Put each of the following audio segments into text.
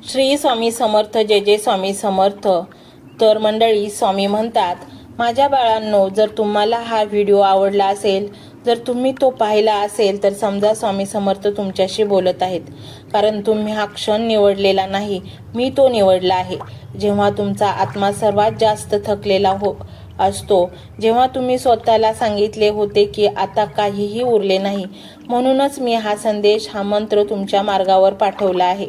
श्री स्वामी समर्थ, जय जय स्वामी समर्थ। तर मंडळी, स्वामी म्हणतात, माझ्या बाळांनो, जर तुम्हाला हा व्हिडिओ आवडला असेल, जर तुम्ही तो पाहिला असेल, तर समजा स्वामी समर्थ तुमच्याशी बोलत आहेत. कारण तुम्ही हा क्षण निवडलेला नाही, मी तो निवडला आहे. जेव्हा तुमचा आत्मा सर्वात जास्त थकलेला असतो, जेव्हा तुम्ही स्वतःला सांगितले होते की आता काहीही उरले नाही, म्हणूनच मी हा संदेश, हा मंत्र तुमच्या मार्गावर पाठवला आहे.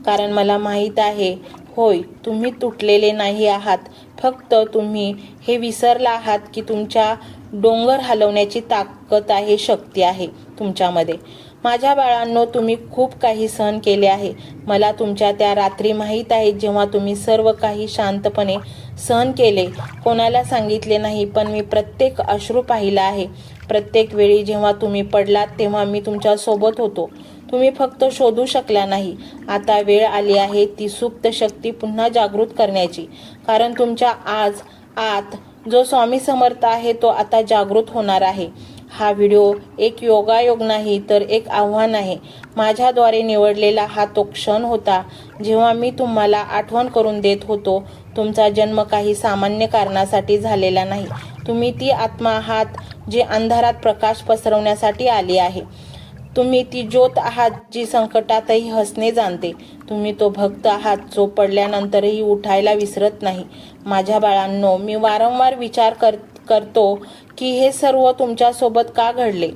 कारण मला माहीत आहे, होय, तुम्ही तुटलेले नाही आहात, फक्त तुम्ही हे विसरला आहात की तुमच्या डोंगर हलवण्याची ताकद आहे, शक्ती आहे तुमच्यामध्ये. माझ्या बाळांनो, तुम्ही खूप काही सहन केले आहे. मला तुमच्या त्या रात्री माहीत आहे, जेव्हा तुम्ही सर्व काही शांतपणे सहन केले, कोणाला सांगितले नाही, पण मी प्रत्येक अश्रू पाहिला आहे. प्रत्येक वेळी जेव्हा तुम्ही पडलात, तेव्हा मी तुमच्या सोबत होतो. तुम्ही फक्त शोधू शकला नाही. आता वेळ आली आहे ती सुप्त शक्ती पुन्हा जागृत करण्याची. कारण तुमच्या आत जो स्वामी समर्थ आहे, तो आता जागृत होणार आहे. हा व्हिडिओ एक योगायोग नाही, तर एक आव्हान आहे. माझ्याद्वारे निवडलेला हा तो क्षण होता, जेव्हा मी तुम्हाला आठवण करून देत होतो, तुमचा जन्म काही सामान्य कारणासाठी झालेला नाही. तुम्ही ती आत्मा आहात, जी अंधारात प्रकाश पसरवण्यासाठी आली आहे. तुम्ही ती ज्योत आहात, जी संकटातही हसणे जाणते. तुम्ही तो भक्त आहात, जो पडल्यानंतरही उठायला विसरत नाही. माझ्या बाळांनो, मी वारंवार विचार करतो की हे सर्व तुमच्यासोबत का घडले.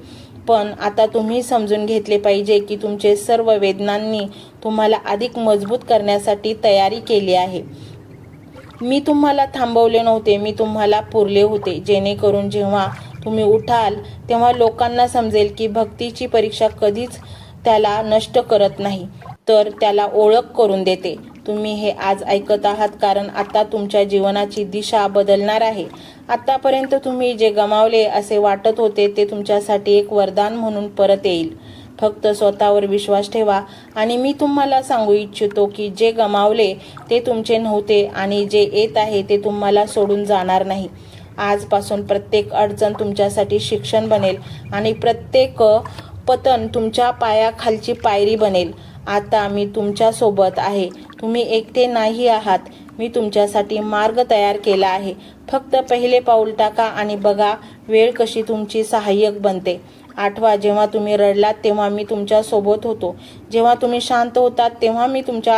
पण आता तुम्ही समजून घेतले पाहिजे की तुमचे सर्व वेदनांनी तुम्हाला अधिक मजबूत करण्यासाठी तयारी केली आहे. मी तुम्हाला थांबवले नव्हते, मी तुम्हाला पुरले होते, जेणेकरून जेव्हा तुम्ही उठाल, तेव्हा लोकांना समजेल की भक्तीची परीक्षा कधीच त्याला नष्ट करत नाही, तर त्याला ओळख करून देते. तुम्ही हे आज ऐकत आहात, कारण आता तुमच्या जीवनाची दिशा बदलणार आहे. आतापर्यंत तुम्ही जे गमावले असे वाटत होते, ते तुमच्यासाठी एक वरदान म्हणून परत येईल. फक्त स्वतःवर विश्वास ठेवा. आणि मी तुम्हाला सांगू इच्छितो की जे गमावले ते तुमचे नव्हते, आणि जे येत आहे ते तुम्हाला सोडून जाणार नाही. आजपासून प्रत्येक अडचण तुमच्यासाठी शिक्षण बनेल, आणि प्रत्येक पतन तुमच्या पायाखालची पायरी बनेल. आता मी तुमच्यासोबत आहे, तुम्ही एकटे नाही आहात. मी तुमच्यासाठी मार्ग तयार केला आहे. फक्त पहिले पाऊल टाका आणि बघा वेळ कशी तुमची सहाय्यक बनते. आठवा, जेव्हा तुम्ही रडलात तेव्हा मी तुमच्यासोबत होतो. जेव्हा तुम्ही शांत होतात तेव्हा मी तुमच्या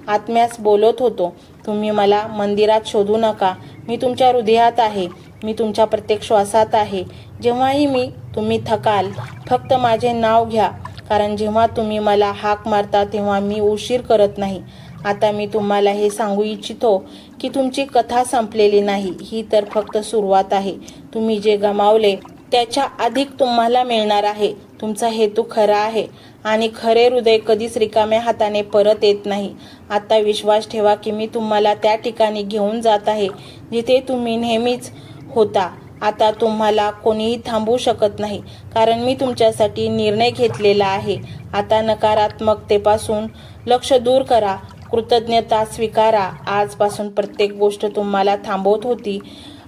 आत्म्यास बोलत होतो. तुम्ही मला मंदिरात शोधू नका, मी तुमच्या हृदयात आहे, मी तुमच्या प्रत्येक श्वासात आहे. जेव्हाही तुम्ही थकाल, फक्त माझे नाव घ्या, कारण जेव्हा तुम्ही मला हाक मारता तेव्हा मी उशीर करत नाही. आता मी तुम्हाला हे सांगू इच्छितो की तुमची कथा संपलेली नाही, ही तर फक्त सुरुवात आहे. तुम्ही जे गमावले त्याच्या अधिक तुम्हाला मिळणार आहे. तुमचा हेतू खरा आहे, आणि खरे हृदय कधीच रिकाम्या हाताने परत येत नाही. आता विश्वास ठेवा की मी तुम्हाला त्या ठिकाणी घेऊन जात आहे, जिथे तुम्ही नेहमीच होता. आता तुम्हाला कोणीही थांबवू शकत नाही, कारण मी तुमच्यासाठी निर्णय घेतलेला आहे. आता नकारात्मकतेपासून लक्ष दूर करा, कृतज्ञता स्वीकारा. आजपासून प्रत्येक गोष्ट तुम्हाला थांबवत होती,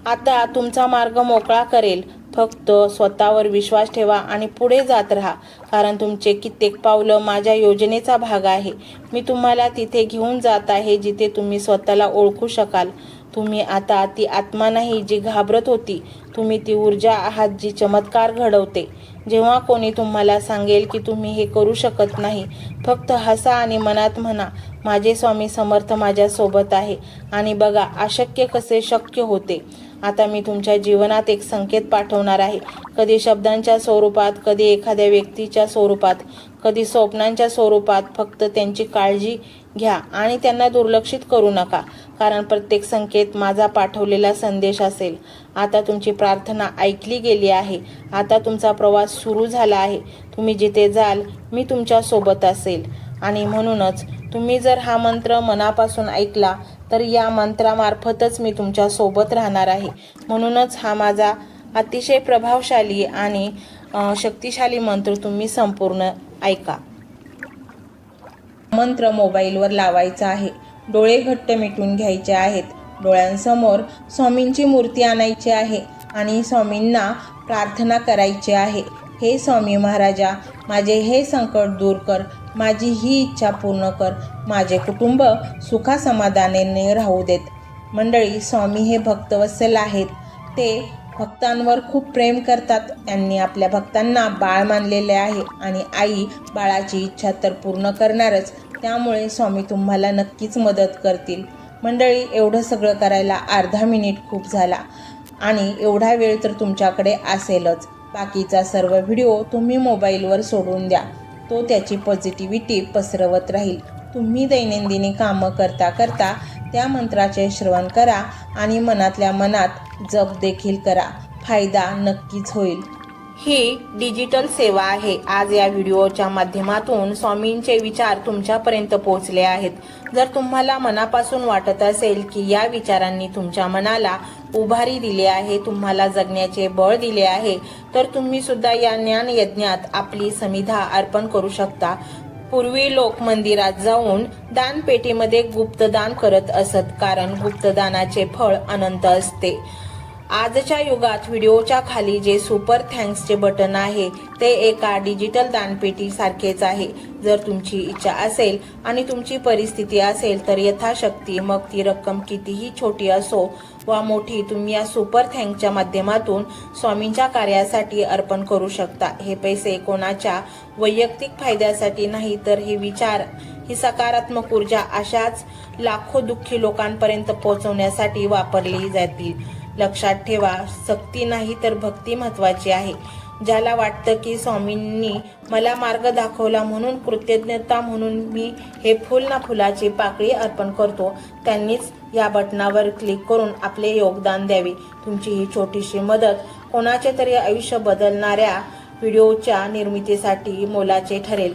आता तुमचा मार्ग मोकळा करेल. फक्त स्वतःवर विश्वास ठेवा आणि पुढे जात राहा, कारण तुमचे कित्येक पावलं माझ्या योजनेचा भाग आहे. मी तुम्हाला तिथे घेऊन जात आहे, जिथे तुम्ही स्वतःला ओळखू शकाल. तुम्ही आता ती आत्मा नाही जी घाबरत होती, तुम्ही ती ऊर्जा आहात जी चमत्कार घडवते. जेव्हा कोणी तुम्हाला सांगेल की तुम्ही हे करू शकत नाही, फक्त हसा आणि मनात म्हणा, माझे स्वामी समर्थ माझ्यासोबत आहे, आणि बघा अशक्य कसे शक्य होते. आता मी तुमच्या जीवनात एक संकेत पाठवणार आहे, कधी शब्दांच्या स्वरूपात, कधी एखाद्या व्यक्तीच्या स्वरूपात, कधी स्वप्नांच्या स्वरूपात. फक्त त्यांची काळजी घ्या आणि त्यांना दुर्लक्षित करू नका, कारण प्रत्येक संकेत माझा पाठवलेला संदेश असेल. आता तुमची प्रार्थना ऐकली गेली आहे. आता तुमचा प्रवास सुरू झाला आहे. तुम्ही जिथे जाल, मी तुमच्यासोबत असेल. आणि म्हणूनच तुम्ही जर हा मंत्र मनापासून ऐकला, तर या मंत्रामार्फतच मी तुमच्या सोबत राहणार आहे. म्हणूनच हा माझा अतिशय प्रभावशाली आणि शक्तिशाली मंत्र तुम्ही संपूर्ण ऐका. मंत्र मोबाईलवर लावायचा आहे. डोळे घट्ट मिटून घ्यायचे आहेत. डोळ्यांसमोर स्वामींची मूर्ती आणायची आहे आणि स्वामींना प्रार्थना करायची आहे. हे स्वामी महाराजा, माझे हे संकट दूर कर, माझी ही इच्छा पूर्ण कर, माझे कुटुंब सुखासमाधानाने राहू देत. मंडळी, स्वामी हे भक्तवत्सल आहेत. ते भक्तांवर खूप प्रेम करतात. त्यांनी आपल्या भक्तांना बाळ मानलेले आहे आणि आई बाळाची इच्छा तर पूर्ण करणारच. त्यामुळे स्वामी तुम्हाला नक्कीच मदत करतील. मंडळी, एवढं सगळं करायला अर्धा मिनिट खूप झाला आणि एवढा वेळ तर तुमच्याकडे असेलच. बाकीचा सर्व व्हिडिओ तुम्ही मोबाईलवर सोडून द्या. तो त्याची पॉझिटिव्हिटी पसरवत राहील. तुम्ही दैनंदिनी कामं करता करता त्या मंत्राचे श्रवण करा आणि मनातल्या मनात जप देखील करा. फायदा नक्कीच होईल. ही डिजिटल सेवा आहे. आज या व्हिडिओच्या माध्यमातून स्वामींचे विचार तुमच्यापर्यंत पोहोचले आहेत. जर तुम्हाला मनापासून वाटत असेल की या विचारांनी तुमच्या मनाला उभारी दिली आहे, तुम्हाला जगण्याचे बळ दिले आहे, तर तुम्ही सुद्धा या ज्ञान यज्ञात आपली समिधा अर्पण करू शकता. पूर्वी लोक मंदिरात जाऊन दानपेटीमध्ये गुप्तदान करत असत, कारण गुप्तदानाचे फळ अनंत असते. आजच्या युगात व्हिडिओच्या खाली जे सुपर थँक्सचे बटन आहे ते एका डिजिटल दानपेटी सारखेच आहे. जर तुमची इच्छा असेल आणि तुमची परिस्थिती असेल तर यथाशक्ती, मग ती रक्कम कितीही छोटी असो वा मोठी, तुम्ही या सुपर थँक्सच्या माध्यमातून स्वामींच्या कार्यासाठी अर्पण करू शकता. हे पैसे कोणाच्या वैयक्तिक फायद्यासाठी नाही, तर हे विचार, ही सकारात्मक ऊर्जा अशाच लाखो दुःखी लोकांपर्यंत पोहोचवण्यासाठी वापरली जातील. लक्षात ठेवा, सक्ती नाही तर भक्ती महत्वाची आहे. ज्याला वाटतं की स्वामींनी मला मार्ग दाखवला म्हणून कृतज्ञता म्हणून मी हे फुल ना फुलाची पाकळी अर्पण करतो, त्यांनीच या बटनावर क्लिक करून आपले योगदान द्यावे. तुमची ही छोटीशी मदत कोणाचे तरी आयुष्य बदलणाऱ्या व्हिडिओच्या निर्मितीसाठी मोलाचे ठरेल.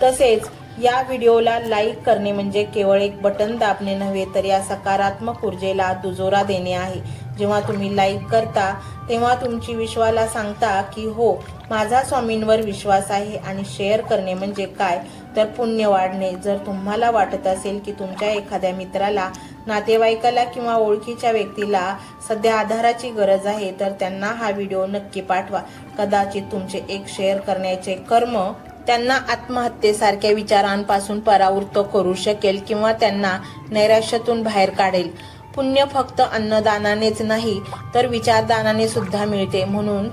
तसेच या व्हिडिओला लाईक करणे म्हणजे केवळ एक बटन दाबणे नव्हे, तर या सकारात्मक ऊर्जेला दुजोरा देणे आहे. जेव्हा तुम्ही लाईक करता तेव्हा तुमची विश्वाला सांगता की हो, माझा स्वामींवर विश्वास आहे. आणि शेअर करणे म्हणजे काय, तर पुण्य वाढणे. जर तुम्हाला वाटत असेल की तुमच्या एखाद्या मित्राला, नातेवाईकाला किंवा ओळखीच्या व्यक्तीला सध्या आधाराची गरज आहे, तर त्यांना हा व्हिडिओ नक्की पाठवा. कदाचित तुमचे एक शेअर करण्याचे कर्म त्यांना आत्महत्येसारख्या विचारांपासून परावृत्त करू शकेल किंवा त्यांना नैराश्यातून बाहेर काढेल. पुण्य फक्त अन्नदानानेच नाही तर विचारदानाने सुद्धा मिळते. म्हणून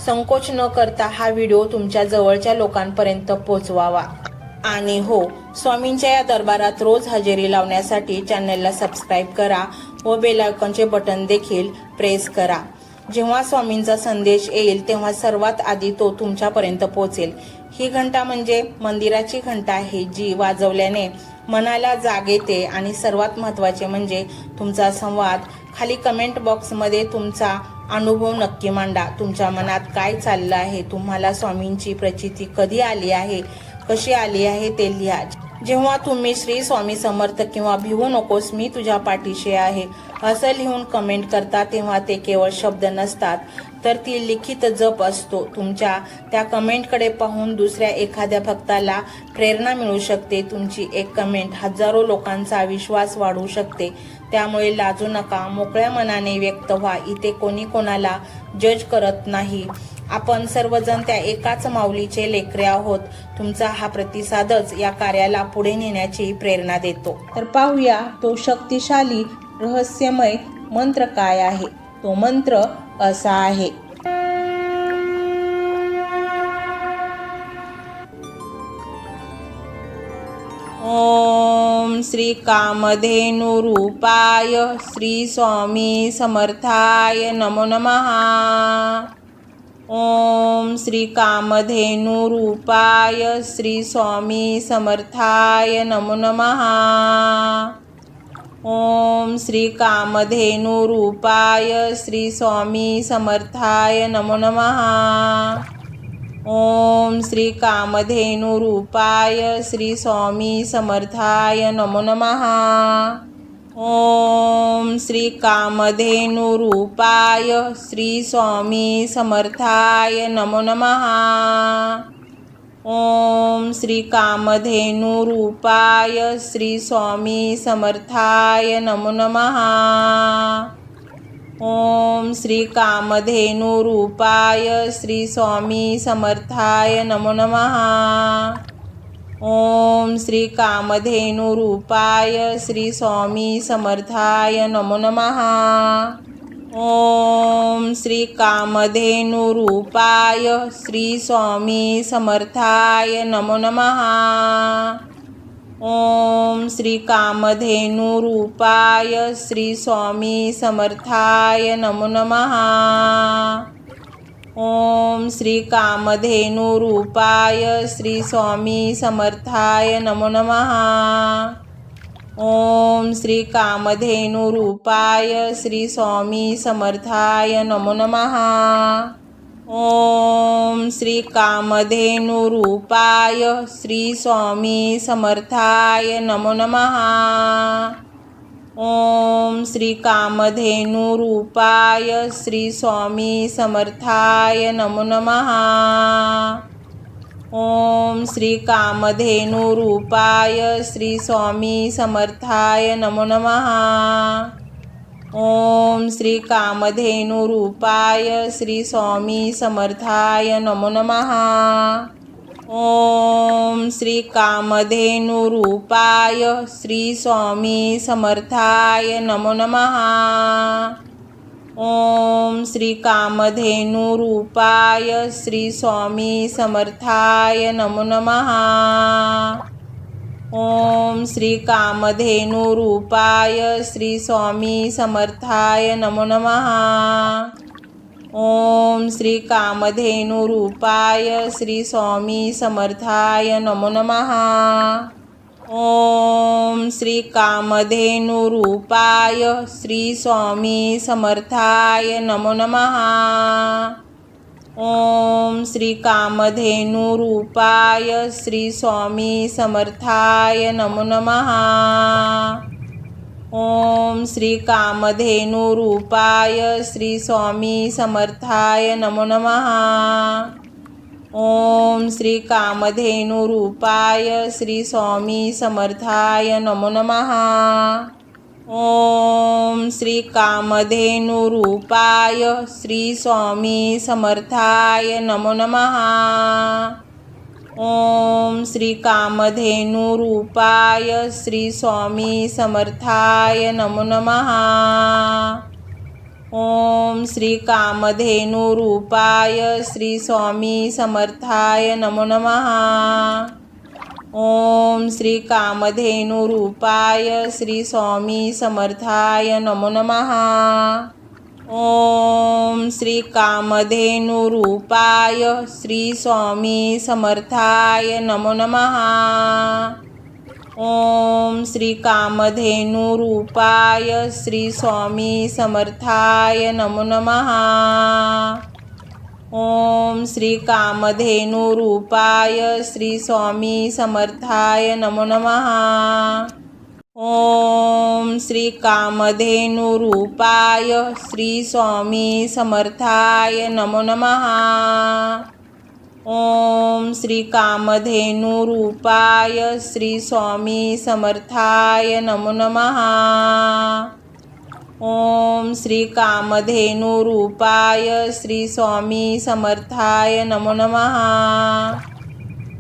संकोच न करता हा व्हिडिओ तुमच्या जवळच्या लोकांपर्यंत पोहोचवावा. आणि हो, स्वामींच्या या दरबारात रोज हजेरी लावण्यासाठी चॅनलला सबस्क्राईब करा व बेल आयकॉनचे बटन देखील प्रेस करा. जेव्हा स्वामींचा संदेश येईल तेव्हा सर्वात आधी तो तुमच्यापर्यंत पोहोचेल. ही घंटा म्हणजे मंदिराची घंटा आहे, जी वाजवल्याने मनाला जाग येते. आणि सर्वात महत्त्वाचे म्हणजे तुमचा संवाद. खाली कमेंट बॉक्समध्ये तुमचा अनुभव नक्की मांडा. तुमच्या मनात काय चाललं आहे, तुम्हाला स्वामींची प्रचिती कधी आली आहे, कशी आली आहे ते लिहा. जेव्हा तुम्ही श्री स्वामी समर्थ किंवा भिवू नकोस मी तुझ्या पाठीशी आहे असं लिहून कमेंट करता, तेव्हा ते केवळ शब्द नसतात, तर ती लिखित जप असतो. तुमच्या त्या कमेंटकडे पाहून दुसऱ्या एखाद्या भक्ताला प्रेरणा मिळू शकते. तुमची एक कमेंट हजारो लोकांचा विश्वास वाढवू शकते. त्यामुळे लाजू नका, मोकळ्या मनाने व्यक्त व्हा. इथे कोणी कोणाला जज करत नाही. आपण सर्वजण त्या एकाच माऊलीचे लेकरे आहोत. तुमचा हा प्रतिसादच या कार्याला पुढे नेण्याची प्रेरणा देतो. तर पाहूया तो शक्तिशाली रहस्यमय मंत्र काय आहे. तो मंत्र असा आहे. ओम श्री कामधेनु रूपाय श्री स्वामी समर्थाय नमो नमः. ओम श्री कामधेनु रूपाय श्री स्वामी समर्थाय नमो नमः. ओम श्री कामधेनु रूपाय श्री स्वामी समर्थाय नमो नमः. ओम श्री कामधेनु रूपाय श्री स्वामी समर्थाय नमो नमः. ओम श्री कामधेनु रूपाय श्री स्वामी समर्थाय नमो नमः. ओम श्री कामधेनु रूपाय श्री स्वामी समर्थाय नमो नमः. ओम श्री कामधेनुरूपाय श्री स्वामी समर्थाय नमो नमः। ओम श्री कामधेनुरूपाय श्री स्वामी समर्थाय नमो नमः। ओम श्री कामधेनुरूपाय श्री स्वामी समर्थाय नमो नमः। ओम श्री कामधेनुरूपाय श्री स्वामी समर्थाय नमो नमः। ओम श्री कामधेनुरूपाय श्री स्वामी समर्थाय नमो नमः। ओम श्री कामधेनुरूपाय श्री स्वामी समर्थाय नमो नमः। ओम श्री कामधेनुरूपाय श्री स्वामी समर्थाय नमो नमः। ओम श्री कामधेनुरूपाय श्री स्वामी समर्थाय नमो नमः। ओम श्री कामधेनुरूपाय श्री स्वामी समर्थाय नमो नमः। ओम श्री कामधेनुरूपाय श्री स्वामी समर्थाय नमो नमः। ओम श्री कामधेनुरूपाय श्री स्वामी समर्थाय नमो नमः। ओम श्री कामधेनुरूपाय श्री स्वामी समर्थाय नमो नमः। ओम श्री कामधेनुरूपाय श्री स्वामी समर्थाय नमो नमः। ओम श्री कामधेनुरूपाय श्री स्वामी समर्थाय नमो नमः। ओम श्री कामधेनुरूपाय श्री स्वामी समर्थाय नमो नमः। ओम श्री कामधेनुरूपाय श्री स्वामी समर्थाय नमो नमः। ओम श्री कामधेनुरूपाय श्री स्वामी समर्थाय नमो नमः। ओम श्री कामधेनुरूपाय श्री स्वामी समर्थाय नमो नमः। ओम श्री कामधेनुरूपाय श्री स्वामी समर्थाय नमो नमः। ओम श्री कामधेनुरूपाय श्री स्वामी समर्थाय नमो नमः। ओम श्री कामधेनुरूपाय श्री स्वामी समर्थाय नमो नमः। ओम श्री कामधेनुरूपाय श्री स्वामी समर्थाय नमो नमः। ओम श्री कामधेनुरूपाय श्री स्वामी समर्थाय नमो नमः। ओम श्री कामधेनुरूपाय श्री स्वामी समर्थाय नमो नमः। ओम श्री कामधेनुरूपाय श्री स्वामी समर्थाय नमो नमः। ओम श्री कामधेनुरूपाय श्री स्वामी समर्थाय नमो नमः। ओम श्री कामधेनुरूपाय श्री स्वामी समर्थाय नमो नमः। ओम श्री कामधेनुरूपाय श्री स्वामी समर्थाय नमो नमः।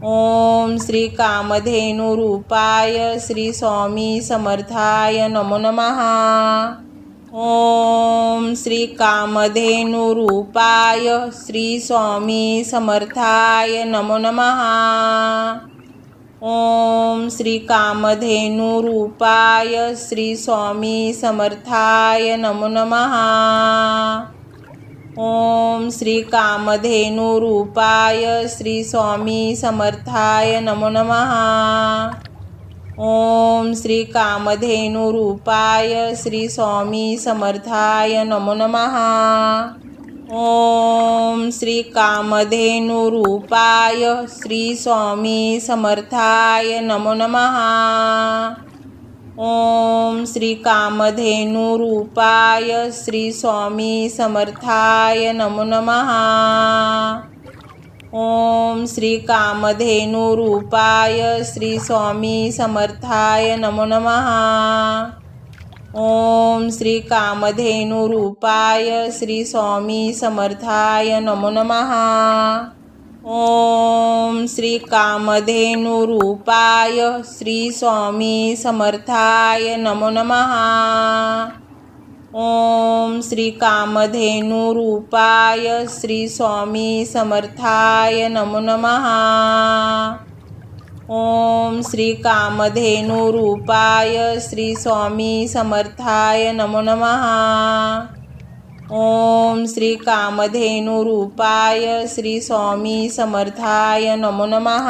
ओम श्री कामधेनुरूपाय श्री स्वामी समर्थाय नमो नमः। ओम श्री कामधेनुरूपाय श्री स्वामी समर्थाय नमो नमः। ओम श्री कामधेनुरूपाय श्री स्वामी समर्थाय नमो नमः। ओम श्री कामधेनुरूपाय श्री स्वामी समर्थाय नमो नमः। ओम श्री कामधेनुरूपाय श्री स्वामी समर्थाय नमो नमः। ओम श्री कामधेनुरूपाय श्री स्वामी समर्थाय नमो नमः। ओम श्री कामधेनुरूपाय श्री स्वामी समर्थाय नमो नमः। ओम श्री कामधेनुरूपाय श्री स्वामी समर्थाय नमो नमः। ओम श्री कामधेनुरूपाय श्री स्वामी समर्थाय नमो नमः। ओम श्री कामधेनुरूपाय श्री स्वामी समर्थाय नमो नमः। ओम श्री कामधेनुरूपाय श्री स्वामी समर्थाय नमो नमः। ओम श्री कामधेनुरूपाय श्री स्वामी समर्थाय नमो नमः। ओम श्री कामधेनुरूपाय श्री स्वामी समर्थाय नमो नमः।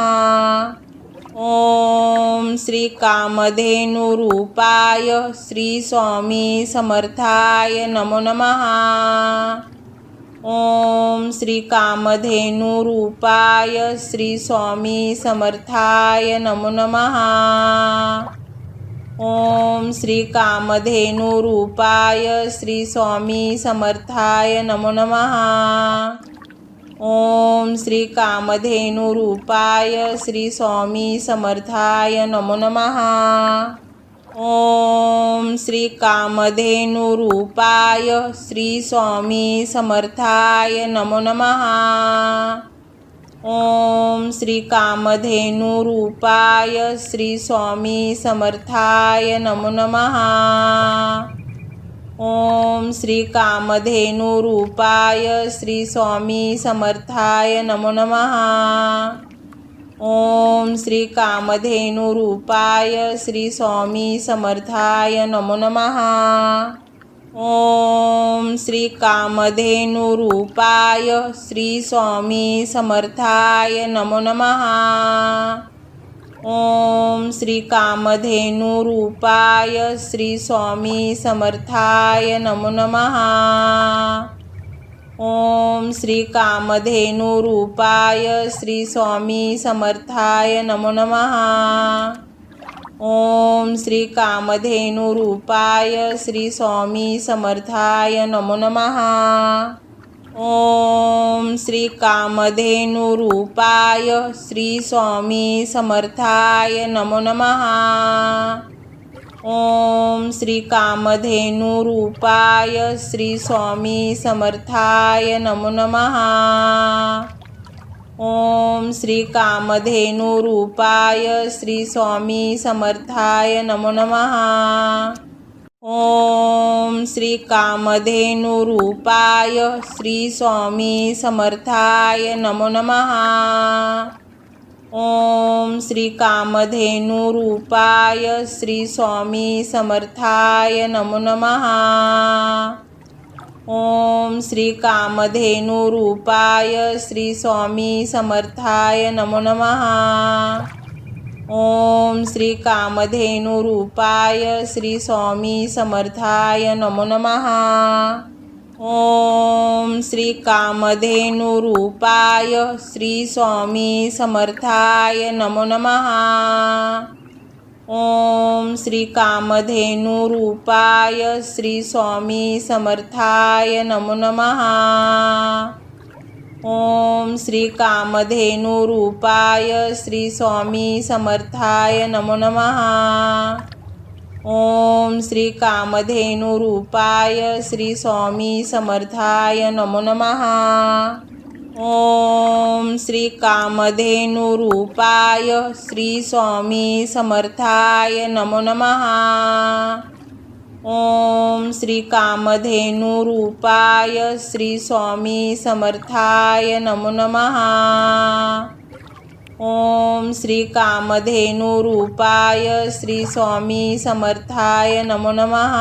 ओम श्री कामधेनुरूपाय श्री स्वामी समर्थाय नमो नमः। ओम श्री कामधेनुरूपाय श्री स्वामी समर्थाय नमो नमः। ओम श्री कामधेनुरूपाय श्री स्वामी समर्थाय नमो नमः। ओम श्री कामधेनुरूपाय श्री स्वामी समर्थाय नमो नमः। ओम श्री कामधेनुरूपाय श्री स्वामी समर्थाय नमो नमः। ओम श्री कामधेनुरूपाय श्री स्वामी समर्थाय नमो नमः। ओम श्री कामधेनुरूपाय श्री स्वामी समर्थाय नमो नमः। ओम श्री कामधेनुरूपाय श्री स्वामी समर्थाय नमो नमः। ओम श्री कामधेनुरूपाय श्री स्वामी समर्थाय नमो नमः। ओम श्री कामधेनुरूपाय श्री स्वामी समर्थाय नमो नमः। ओम श्री कामधेनुरूपाय श्री स्वामी समर्थाय नमो नमः। ओम श्री कामधेनुरूपाय श्री स्वामी समर्थाय नमो नमः। ओम श्री कामधेनुरूपाय श्री स्वामी समर्थाय नमो नमः। ओम श्री कामधेनुरूपाय श्री स्वामी समर्थाय नमो नमः। ओम श्री कामधेनुरूपाय श्री स्वामी समर्थाय नमो नमः। ओम श्री कामधेनुरूपाय श्री स्वामी समर्थाय नमो नमः। ओम श्री कामधेनुरूपाय श्री स्वामी समर्थाय नमो नमः। ओम श्री कामधेनुरूपाय श्री स्वामी समर्थाय नमो नमः। ओम श्री कामधेनुरूपाय श्री स्वामी समर्थाय नमो नमः। ओम श्री कामधेनुरूपाय श्री स्वामी समर्थाय नमो नमः। ओम श्री कामधेनुरूपाय श्री स्वामी समर्थाय नमो नमः। ओम श्री कामधेनुरूपाय श्री स्वामी समर्थाय नमो नमः। ओम श्री कामधेनुरूपाय श्री स्वामी समर्थाय नमो नमः। ओम श्री कामधेनुरूपाय श्री स्वामी समर्थाय नमो नमः। ओम श्री कामधेनुरूपाय श्री स्वामी समर्थाय नमो नमः। ओम श्री कामधेनुरूपाय श्री स्वामी समर्थाय नमो नमः।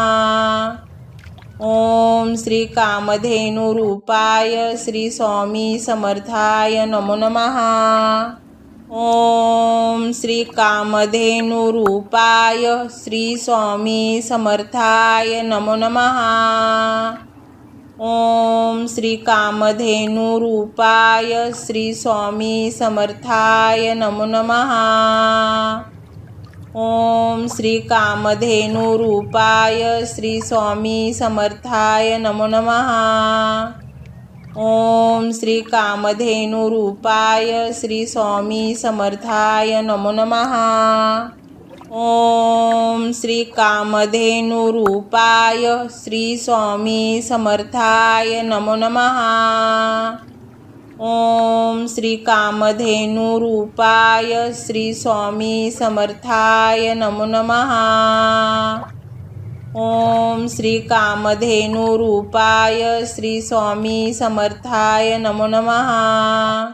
ओम श्री कामधेनुरूपाय श्री स्वामी समर्थाय नमो नमः। ओम श्री कामधेनुरूपाय श्री स्वामी समर्थाय नमो नमः। ओम श्री कामधेनुरूपाय श्री स्वामी समर्थाय नमो नमः। ओम श्री कामधेनुरूपाय श्री स्वामी समर्थाय नमो नमः। ओम श्री कामधेनुरूपाय श्री स्वामी समर्थाय नमो नमः। ओम श्री कामधेनुरूपाय श्री स्वामी समर्थाय नमो नमः। ओम श्री कामधेनुरूपाय श्री स्वामी समर्थाय नमो नमः। ओम श्री कामधेनुरूपाय श्री स्वामी समर्थाय नमो नमः।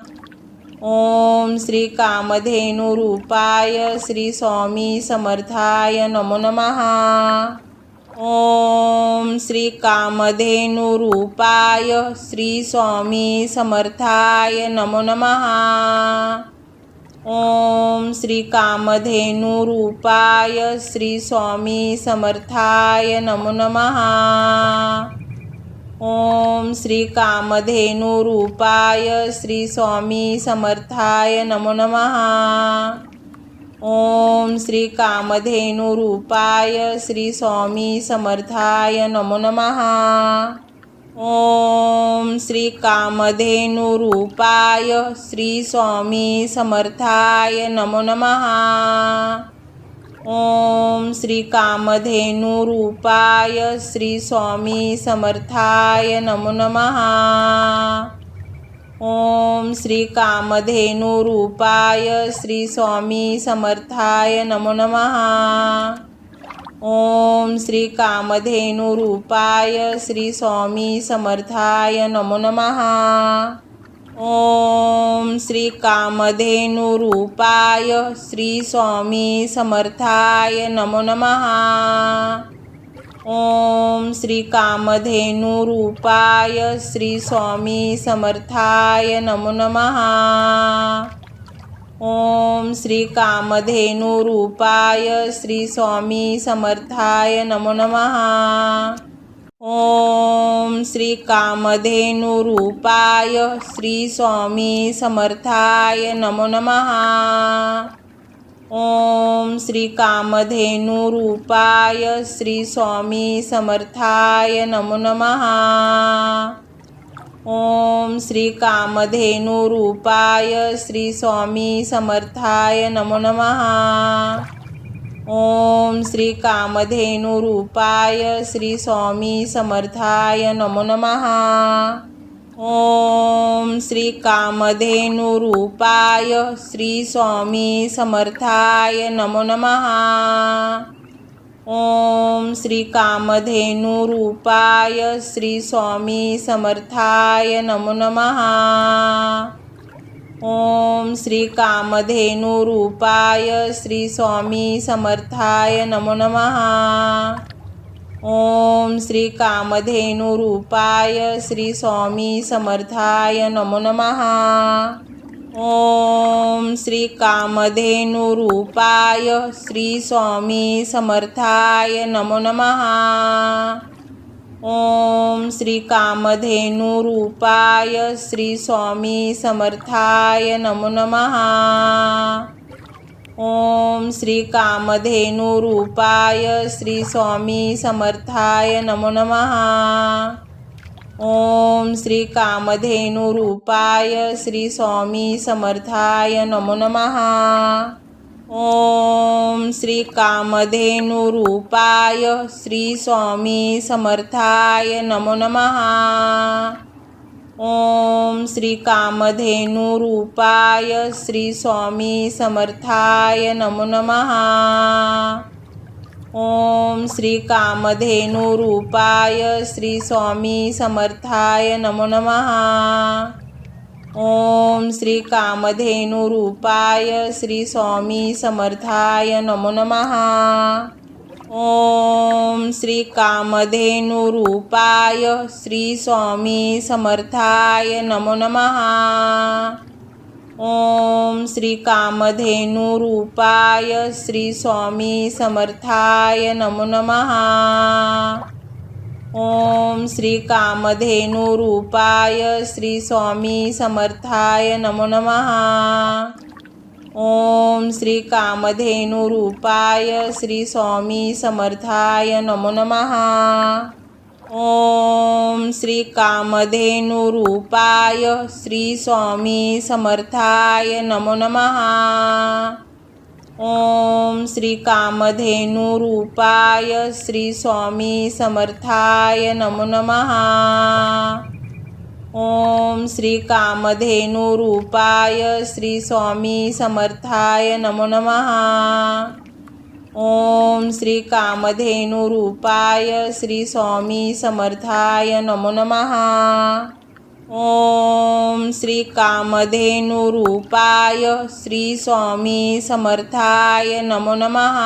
ओम श्री कामधेनुरूपाय श्री स्वामी समर्थाय नमो नमः। ओम श्री कामधेनुरूपाय श्री स्वामी समर्थाय नमो नमः। ओम श्री कामधेनुरूपाय श्री स्वामी समर्थाय नमो नमः। ओम श्री कामधेनुरूपाय श्री स्वामी समर्थाय नमो नमः। ओम श्री कामधेनुरूपाय श्री स्वामी समर्थाय नमो नमः। ओम श्री कामधेनुरूपाय श्री स्वामी समर्थाय नमो नमः। ओम श्री कामधेनुरूपाय श्री स्वामी समर्थाय नमो नमः। ओम श्री कामधेनुरूपाय श्री स्वामी समर्थाय नमो नमः। ओम श्री कामधेनुरूपाय श्री स्वामी समर्थाय नमो नमः। ओम श्री कामधेनुरूपाय श्री स्वामी समर्थाय नमो नमः। ओम श्री कामधेनुरूपाय श्री स्वामी समर्थाय नमो नमः। ओम श्री कामधेनुरूपाय श्री स्वामी समर्थाय नमो नमः। ओम श्री कामधेनुरूपाय श्री स्वामी समर्थाय नमो नमः। ओम श्री कामधेनुरूपाय श्री स्वामी समर्थाय नमो नमः। ओम श्री कामधेनुरूपाय श्री स्वामी समर्थाय नमो नमः। ओम श्री कामधेनुरूपाय श्री स्वामी समर्थाय नमो नमः। ओम श्री कामधेनुरूपाय श्री स्वामी समर्थाय नमो नमः। ओम श्री कामधेनुरूपाय श्री स्वामी समर्थाय नमो नमः। ओम श्री कामधेनुरूपाय श्री स्वामी समर्थाय नमो नमः। ओम श्री कामधेनुरूपाय श्री स्वामी समर्थाय नमो नमः। ओम श्री कामधेनुरूपाय श्री स्वामी समर्थाय नमो नमः। ओम श्री कामधेनुरूपाय श्री स्वामी समर्थाय नमो नमः। ओम श्री कामधेनुरूपाय श्री स्वामी समर्थाय नमो नमः। ओम श्री कामधेनुरूपाय श्री स्वामी समर्थाय नमो नमः। ओम श्री कामधेनुरूपाय श्री स्वामी समर्थाय नमो नमः। ओम श्री कामधेनुरूपाय श्री स्वामी समर्थाय नमो नमः। ओम श्री कामधेनुरूपाय श्री स्वामी समर्थाय नमो नमः। ओम श्री कामधेनुरूपाय श्री स्वामी समर्थाय नमो नमः। ओम श्री कामधेनुरूपाय श्री स्वामी समर्थाय नमो नमः। ओम श्री कामधेनुरूपाय श्री स्वामी समर्थाय नमो नमः। ओम श्री कामधेनुरूपाय श्री स्वामी समर्थाय नमो नमः। ओम श्री कामधेनुरूपाय श्री स्वामी समर्थाय नमो नमः। ओम श्री कामधेनुरूपाय श्री स्वामी समर्थाय नमो नमः। ओम श्री कामधेनु रूपाय श्री स्वामी समर्थाय नमो नमः। ओम श्री कामधेनु रूपाय श्री स्वामी समर्थाय नमो नमः। ओम श्री कामधेनु रूपाय श्री स्वामी समर्थाय नमो नमः। ओम श्री कामधेनु रूपाय श्री स्वामी समर्थाय नमो नमः।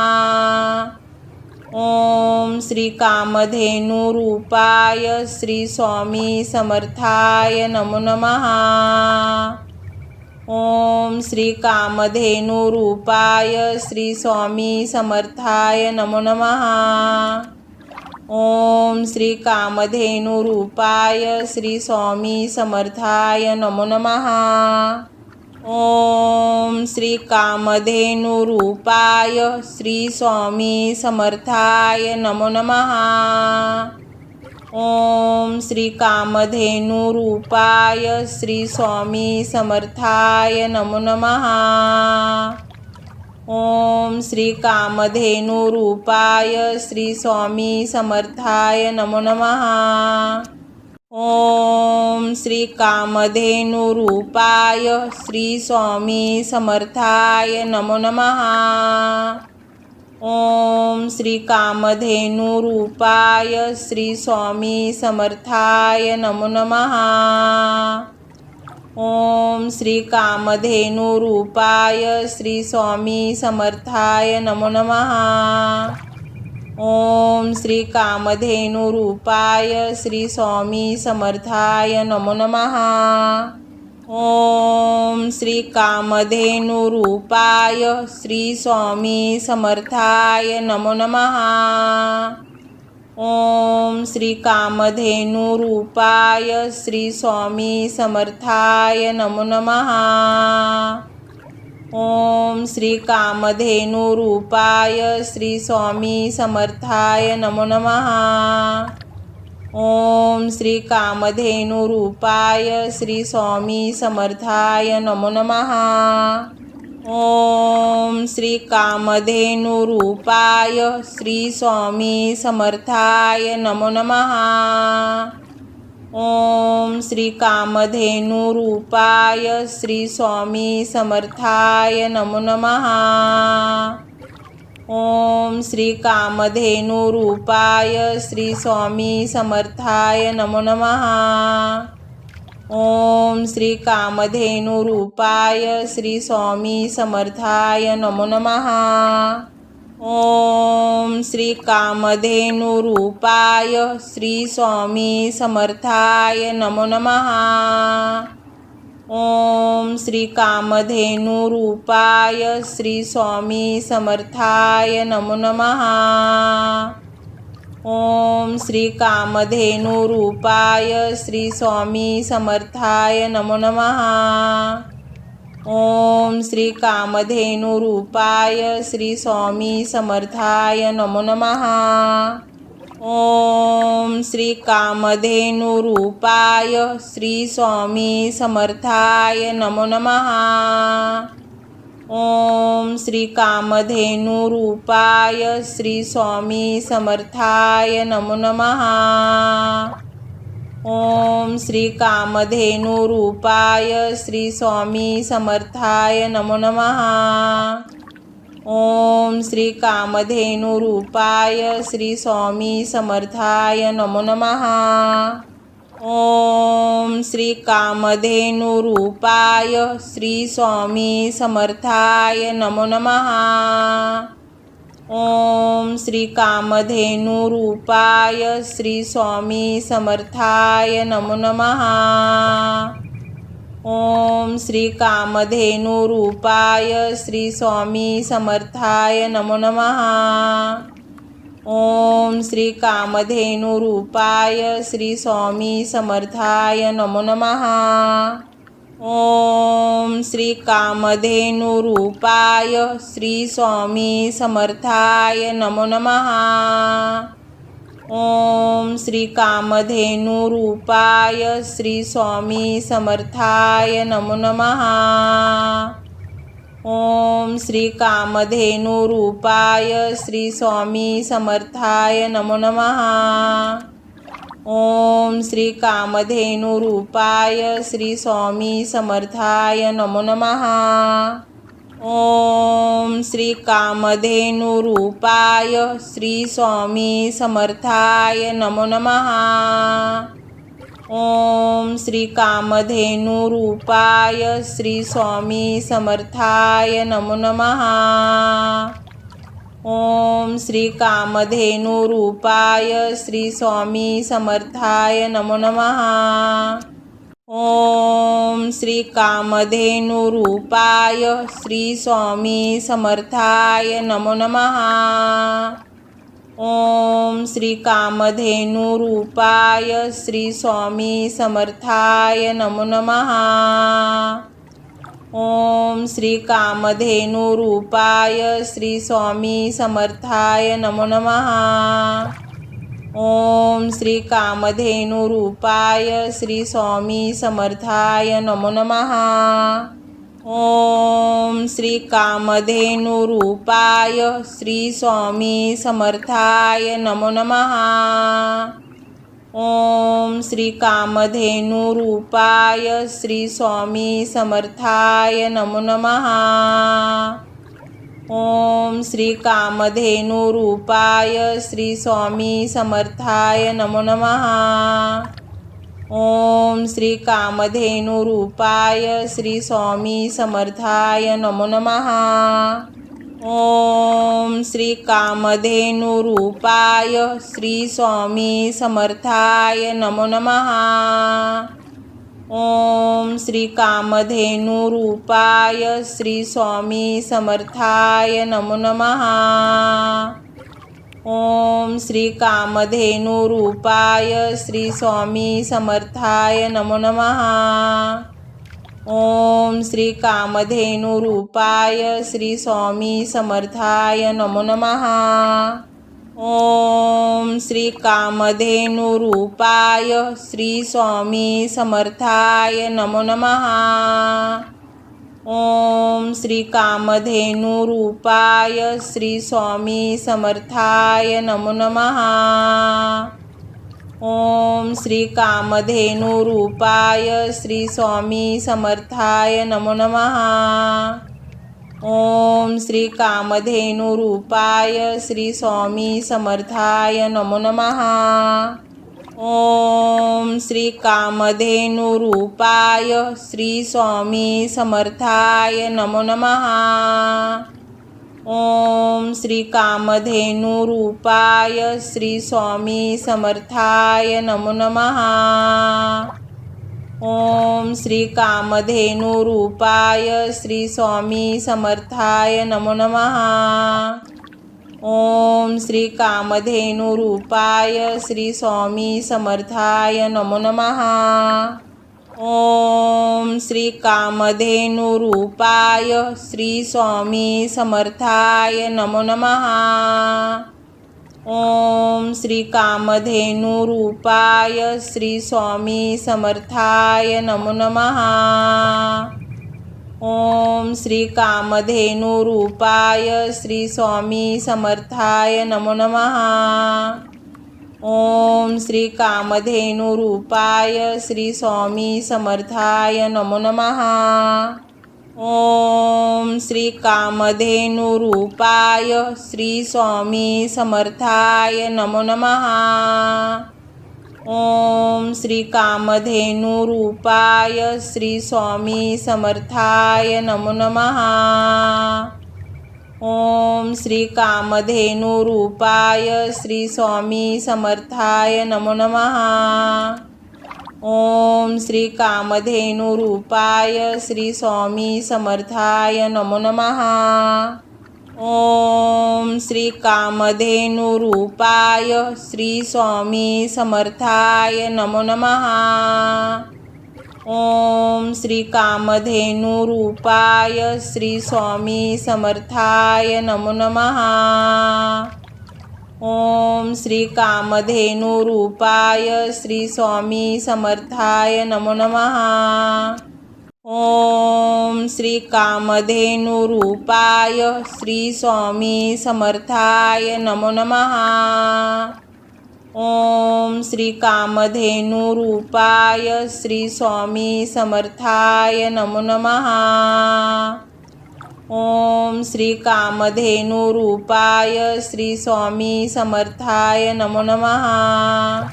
ओम श्री कामधेनु रूपाय श्री स्वामी समर्थाय नमो नमः। ओम श्री कामधेनु रूपाय श्री स्वामी समर्थाय नमो नमः। ओम श्री कामधेनु रूपाय श्री स्वामी समर्थाय नमो नमः। ओम श्री कामधेनु रूपाय श्री स्वामी समर्थाय नमो नमः। ओम श्री कामधेनु रूपाय श्री स्वामी समर्थाय नमो नमः। ओम श्री कामधेनु रूपाय श्री स्वामी समर्थाय नमो नमः। ओम श्री कामधेनु रूपाय श्री स्वामी समर्थाय नमो नमः। ओम श्री कामधेनु रूपाय श्री स्वामी समर्थाय नमो नमः। ओम श्री कामधेनु रूपाय श्री स्वामी समर्थाय नमो नमः। ओम श्री कामधेनु रूपाय श्री स्वामी समर्थाय नमो नमः। ओम श्री कामधेनु रूपाय श्री स्वामी समर्थाय नमो नमः। ओम श्री कामधेनु रूपाय श्री स्वामी समर्थाय नमो नमः। ओम श्री कामधेनु रूपाय श्री स्वामी समर्थाय नमो नमः। ओम श्री कामधेनु रूपाय श्री स्वामी समर्थाय नमो नमः। ओम श्री कामधेनु रूपाय श्री स्वामी समर्थाय नमो नमः। ओम श्री कामधेनु रूपाय श्री स्वामी समर्थाय नमो नमः। ओम श्री कामधेनु रूपाय श्री स्वामी समर्थाय नमो नमः। ओम श्री कामधेनु रूपाय श्री स्वामी समर्थाय नमो नमः। ओम श्री कामधेनु रूपाय श्री स्वामी समर्थाय नमो नमः। ओम श्री कामधेनु रूपाय श्री स्वामी समर्थाय नमो नमः। ओम श्री कामधेनु रूपाय श्री स्वामी समर्थाय नमो नमः। ओम श्री कामधेनु रूपाय श्री स्वामी समर्थाय नमो नमः। ओम श्री कामधेनु रूपाय श्री स्वामी समर्थाय नमो नमः। ओम श्री कामधेनु रूपाय श्री स्वामी समर्थाय नमो नमः। ओम श्री कामधेनु रूपाय श्री स्वामी समर्थाय नमो नमः। ओम श्री कामधेनु रूपाय श्री स्वामी समर्थाय नमो नमः। ओम श्री कामधेनु रूपाय श्री स्वामी समर्थाय नमो नमः। ओम श्री कामधेनु रूपाय श्री स्वामी समर्थाय नमो नमः। ओम श्री कामधेनु रूपाय श्री स्वामी समर्थाय नमो नमः। ओम श्री कामधेनु रूपाय श्री स्वामी समर्थाय नमो नमः। ओम श्री कामधेनु रूपाय श्री स्वामी समर्थाय नमो नमः। ओम श्री कामधेनु रूपाय श्री स्वामी समर्थाय नमो नमः। ओम श्री कामधेनुरूपाय श्री स्वामी समर्थाय नमो नमः। ओम श्री कामधेनुरूपाय श्री स्वामी समर्थाय नमो नमः। ओम श्री कामधेनुरूपाय श्री स्वामी समर्थाय नमो नमः। ओम श्री कामधेनुरूपाय श्री स्वामी समर्थाय नमो नमः। ओम श्री कामधेनुरूपाय श्री स्वामी समर्थाय नमो नमः। ओम श्री कामधेनुरूपाय श्री स्वामी समर्थाय नमो नमः। ओम श्री कामधेनुरूपाय श्री स्वामी समर्थाय नमो नमः। ओम श्री कामधेनुरूपाय श्री स्वामी समर्थाय नमो नमः। ओम श्री कामधेनुरूपाय श्री स्वामी समर्थाय नमो नमः। ओम श्री कामधेनुरूपाय श्री स्वामी समर्थाय नमो नमः। ओम श्री कामधेनुरूपाय श्री स्वामी समर्थाय नमो नमः। ओम श्री कामधेनुरूपाय श्री स्वामी समर्थाय नमो नमः। ओम श्री कामधेनुरूपाय श्री स्वामी समर्थाय नमो नमः। ओम श्री कामधेनुरूपाय श्री स्वामी समर्थाय नमो नमः। ओम श्री कामधेनुरूपाय श्री स्वामी समर्थाय नमो नमः। ओम श्री कामधेनुरूपाय श्री स्वामी समर्थाय नमो नमः। ओम श्री कामधेनुरूपाय श्री स्वामी समर्थाय नमो नमः। ओम श्री कामधेनुरूपाय श्री स्वामी समर्थाय नमो नमः। ओम श्री कामधेनुरूपाय श्री स्वामी समर्थाय नमो नमः। ओम श्री कामधेनुरूपाय श्री स्वामी समर्थाय नमो नमः। ओम श्री कामधेनुरूपाय श्री स्वामी समर्थाय नमो नमः। ओम श्री कामधेनुरूपाय श्री स्वामी समर्थाय नमो नमः। ओम श्री कामधेनुरूपाय श्री स्वामी समर्थाय नमो नमः। ओम श्री कामधेनुरूपाय श्री स्वामी समर्थाय नमो नमः। ओम श्री कामधेनुरूपाय श्री स्वामी समर्थाय नमो नमः। ओम श्री कामधेनुरूपाय श्री स्वामी समर्थाय नमो नमः। ओम श्री कामधेनुरूपाय श्री स्वामी समर्थाय नमो नमः। ओम श्री कामधेनुरूपाय श्री स्वामी समर्थाय नमो नमः। ओम श्री कामधेनुरूपाय श्री स्वामी समर्थाय नमो नमः। ओम श्री कामधेनुरूपाय श्री स्वामी समर्थाय नमो नमः। ओम श्री कामधेनुरूपाय श्री स्वामी समर्थाय नमो नमः। ओम श्री कामधेनुरूपाय श्री स्वामी समर्थाय नमो नमः। ओम श्री कामधेनुरूपाय श्री स्वामी समर्थाय नमो नमः। ओम श्री कामधेनुरूपाय श्री स्वामी समर्थाय नमो नमः। ओम श्री कामधेनुरूपाय श्री स्वामी समर्थाय नमो नमः। ओम श्री कामधेनुरूपाय श्री स्वामी समर्थाय नमो नमः। ओम श्री कामधेनुरूपाय श्री स्वामी समर्थाय नमो नमः। ओम श्री कामधेनुरूपाय श्री स्वामी समर्थाय नमो नमः। ओम श्री कामधेनुरूपाय श्री स्वामी समर्थाय नमो नमः।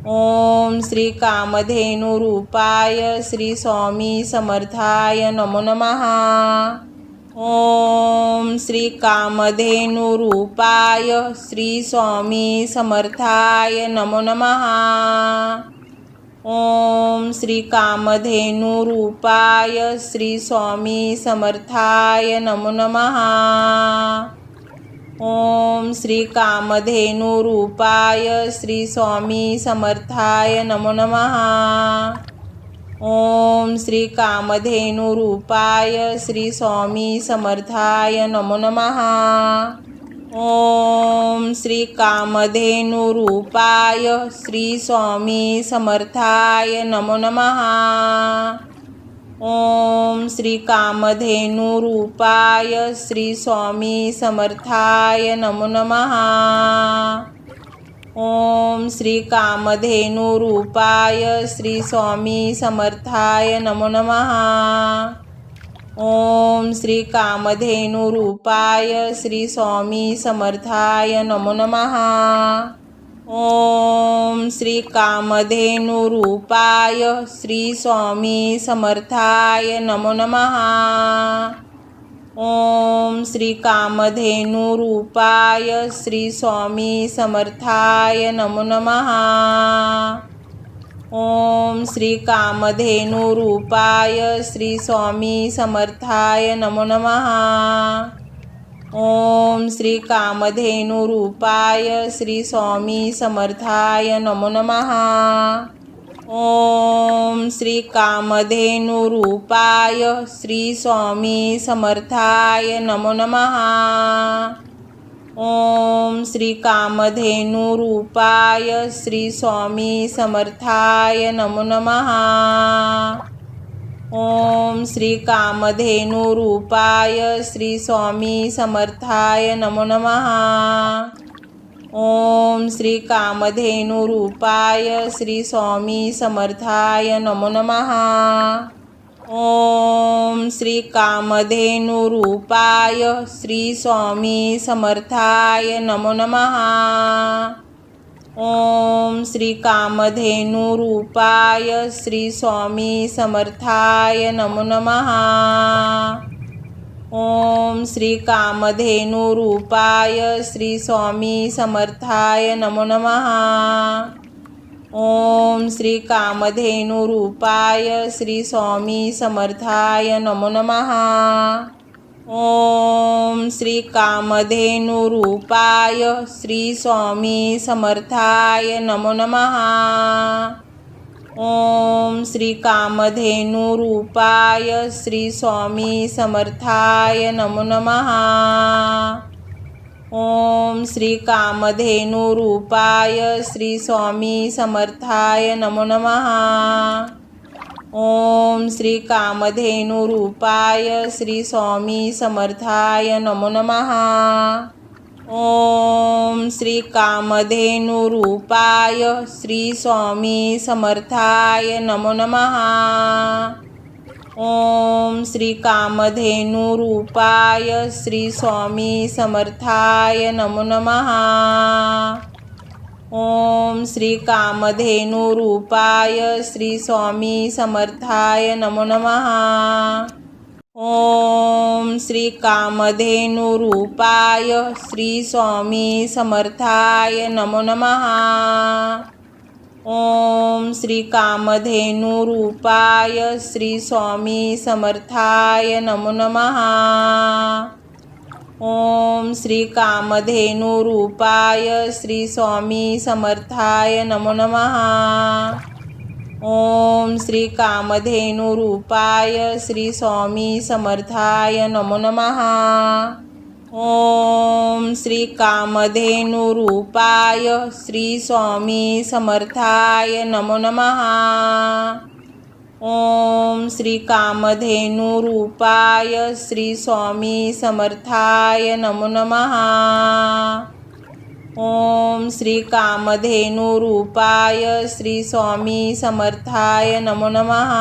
ओम श्री कामधेनुरूपाय श्री स्वामी समर्थाय नमो नमः। ओम श्री कामधेनुरूपाय श्री स्वामी समर्थाय नमो नमः। ओम श्री कामधेनुरूपाय श्री स्वामी समर्थाय नमो नमः। ओम श्री कामधेनुरूपाय श्री स्वामी समर्थाय नमो नमः। ओम श्री कामधेनुरूपाय श्री स्वामी समर्थाय नमो नमः। ओम श्री कामधेनुरूपाय श्री स्वामी समर्थाय नमो नमः। ओम श्री कामधेनुरूपाय श्री स्वामी समर्थाय नमो नमः। ओम श्री कामधेनुरूपाय श्री स्वामी समर्थाय नमो नमः। ओम श्री कामधेनुरूपाय श्री स्वामी समर्थाय नमो नमः। ओम श्री कामधेनुरूपाय श्री स्वामी समर्थाय नमो नमः। ओम श्री कामधेनुरूपाय श्री स्वामी समर्थाय नमो नमः। ओम श्री कामधेनुरूपाय श्री स्वामी समर्थाय नमो नमः। ओम श्री कामधेनुरूपाय श्री स्वामी समर्थाय नमो नमः। ओम श्री कामधेनुरूपाय श्री स्वामी समर्थाय नमो नमः। ओम श्री कामधेनुरूपाय श्री स्वामी समर्थाय नमो नमः। ओम श्री कामधेनुरूपाय श्री स्वामी समर्थाय नमो नमः। ओम श्री कामधेनुरूपाय श्री स्वामी समर्थाय नमो नमः। ओम श्री कामधेनुरूपाय श्री स्वामी समर्थाय नमो नमः। ओम श्री कामधेनुरूपाय श्री स्वामी समर्थाय नमो नमः। ओम श्री कामधेनुरूपाय श्री स्वामी समर्थाय नमो नमः। ओम श्री कामधेनुरूपाय श्री स्वामी समर्थाय नमो नमः। ओम श्री कामधेनुरूपाय श्री स्वामी समर्थाय नमो नमः। ओम श्री कामधेनुरूपाय श्री स्वामी समर्थाय नमो नमः। ओम श्री कामधेनुरूपाय श्री स्वामी समर्थाय नमो नमः। ओम श्री कामधेनुरूपाय श्री स्वामी समर्थाय नमो नमः। ओम श्री कामधेनुरूपाय श्री स्वामी समर्थाय नमो नमः। ओम श्री कामधेनुरूपाय श्री स्वामी समर्थाय नमो नमः। ओम श्री कामधेनुरूपाय श्री स्वामी समर्थाय नमो नमः। ओम श्री कामधेनुरूपाय श्री स्वामी समर्थाय नमो नमः। ओम श्री कामधेनुरूपाय श्री स्वामी समर्थाय नमो नमः। ओम श्री कामधेनुरूपाय श्री स्वामी समर्थाय नमो नमः। ओम श्री कामधेनुरूपाय श्री स्वामी समर्थाय नमो नमः। ओम श्री कामधेनुरूपाय श्री स्वामी समर्थाय नमो नमः। ओम श्री कामधेनुरूपाय श्री स्वामी समर्थाय नमो नमः। ओम श्री कामधेनुरूपाय श्री स्वामी समर्थाय नमो नमः।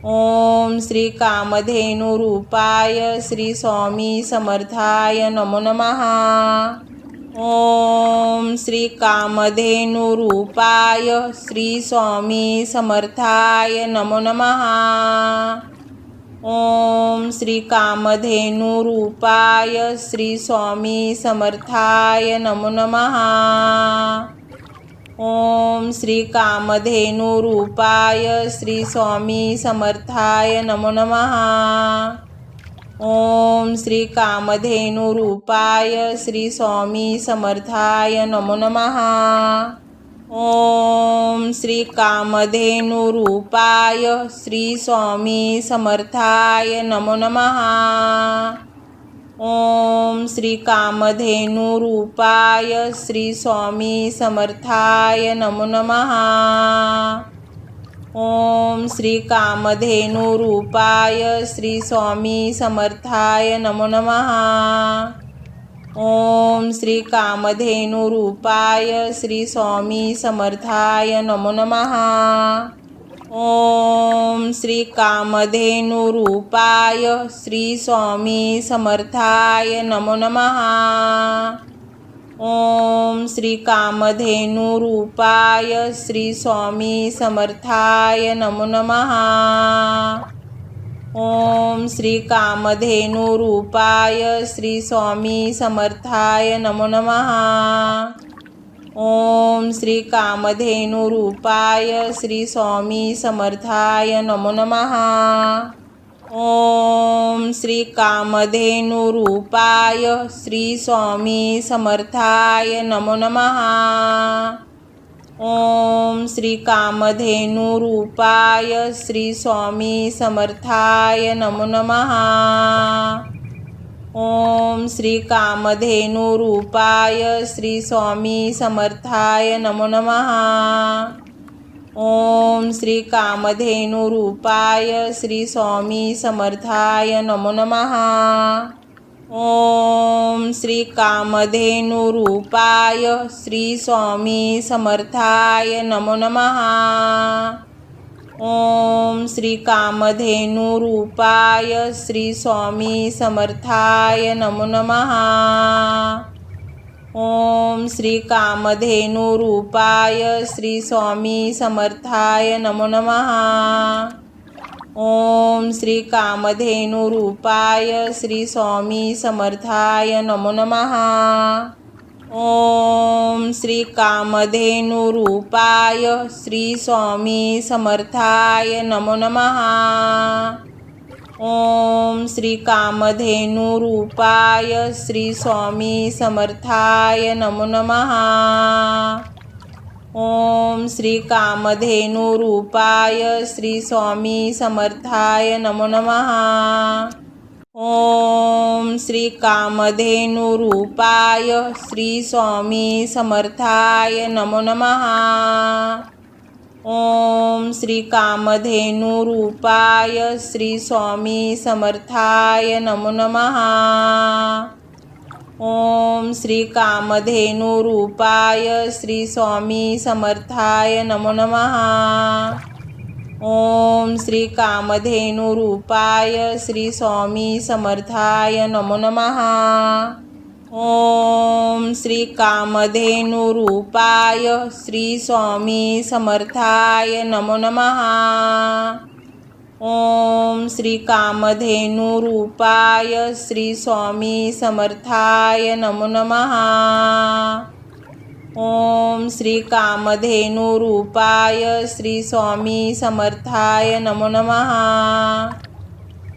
ओम श्री कामधेनुरूपाय श्री स्वामी समर्थाय नमो नमः। ओम श्री कामधेनुरूपाय श्री स्वामी समर्थाय नमो नमः। ओम श्री कामधेनुरूपाय श्री स्वामी समर्थाय नमो नमः। ओम श्री कामधेनुरूपाय श्री स्वामी समर्थाय नमो नमः। ओम श्री कामधेनुरूपाय श्री स्वामी समर्थाय नमो नमः। ओम श्री कामधेनुरूपाय श्री स्वामी समर्थाय नमो नमः। ओम श्री कामधेनुरूपाय श्री स्वामी समर्थाय नमो नमः। ओम श्री कामधेनुरूपाय श्री स्वामी समर्थाय नमो नमः। ओम श्री कामधेनुरूपाय श्री स्वामी समर्थाय नमो नमः। ओम श्री कामधेनुरूपाय श्री स्वामी समर्थाय नमो नमः। ओम श्री कामधेनुरूपाय श्री स्वामी समर्थाय नमो नमः। ओम श्री कामधेनुरूपाय श्री स्वामी समर्थाय नमो नमः। ओम श्री कामधेनुरूपाय श्री स्वामी समर्थाय नमो नमः। ओम श्री कामधेनुरूपाय श्री स्वामी समर्थाय नमो नमः। ओम श्री कामधेनुरूपाय श्री स्वामी समर्थाय नमो नमः। ओम श्री कामधेनुरूपाय श्री स्वामी समर्थाय नमो नमः। ओम श्री कामधेनुरूपाय श्री स्वामी समर्थाय नमो नमः। ओम श्री कामधेनुरूपाय श्री स्वामी समर्थाय नमो नमः। ओम श्री कामधेनुरूपाय श्री स्वामी समर्थाय नमो नमः। ओम श्री कामधेनुरूपाय श्री स्वामी समर्थाय नमो नमः। ओम श्री कामधेनुरूपाय श्री स्वामी समर्थाय नमो नमः। ओम श्री कामधेनुरूपाय श्री स्वामी समर्थाय नमो नमः। ओम श्री कामधेनुरूपाय श्री स्वामी समर्थाय नमो नमः। ओम श्री कामधेनुरूपाय श्री स्वामी समर्थाय नमो नमः। ओम श्री कामधेनुरूपाय श्री स्वामी समर्थाय नमो नमः। ओम श्री कामधेनुरूपाय श्री स्वामी समर्थाय नमो नमः। ओम श्री कामधेनुरूपाय श्री स्वामी समर्थाय नमो नमः। ओम श्री कामधेनुरूपाय श्री स्वामी समर्थाय नमो नमः। ओम श्री कामधेनुरूपाय श्री स्वामी समर्थाय नमो नमः। ओम श्री कामधेनुरूपाय श्री स्वामी समर्थाय नमो नमः। ओम श्री कामधेनुरूपाय श्री स्वामी समर्थाय नमो नमः।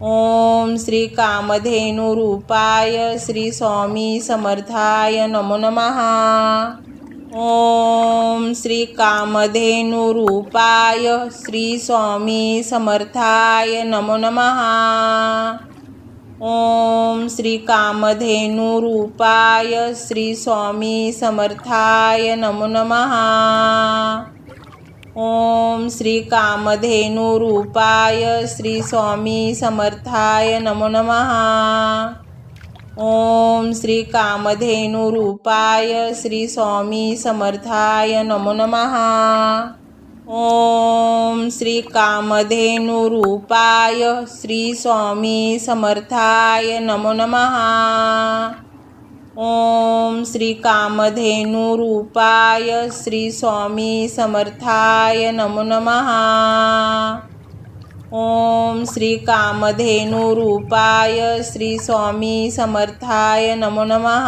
ओम श्री कामधेनुरूपाय श्री स्वामी समर्थाय नमो नमः। ओम श्री कामधेनुरूपाय श्री स्वामी समर्थाय नमो नमः। ओम श्री कामधेनुरूपाय श्री स्वामी समर्थाय नमो नमः। ओम श्री कामधेनुरूपाय श्री स्वामी समर्थाय नमो नमः। ओम श्री कामधेनुरूपाय श्री स्वामी समर्थाय नमो नमः। ओम श्री कामधेनुरूपाय श्री स्वामी समर्थाय नमो नमः। ओम श्री कामधेनुरूपाय श्री स्वामी समर्थाय नमो नमः। ओम श्री कामधेनुरूपाय श्री स्वामी समर्थाय नमो नमः।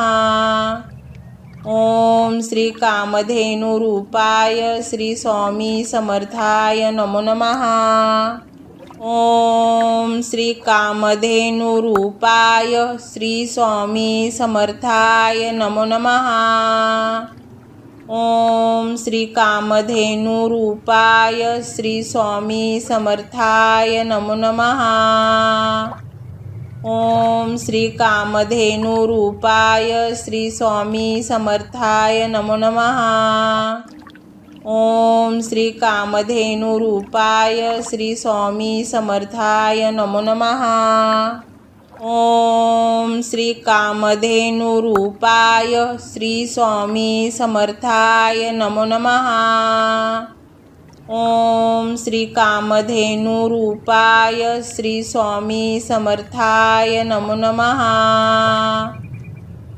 ओम श्री कामधेनुरूपाय श्री स्वामी समर्थाय नमो नमः। ओम श्री कामधेनुरूपाय श्री स्वामी समर्थाय नमो नमः। ओम श्री कामधेनुरूपाय श्री स्वामी समर्थाय नमो नमः। ओम श्री कामधेनुरूपाय श्री स्वामी समर्थाय नमो नमः। ओम श्री कामधेनुरूपाय श्री स्वामी समर्थाय नमो नमः। ओम श्री कामधेनुरूपाय श्री स्वामी समर्थाय नमो नमः। ओम श्री कामधेनुरूपाय श्री स्वामी समर्थाय नमो नमः।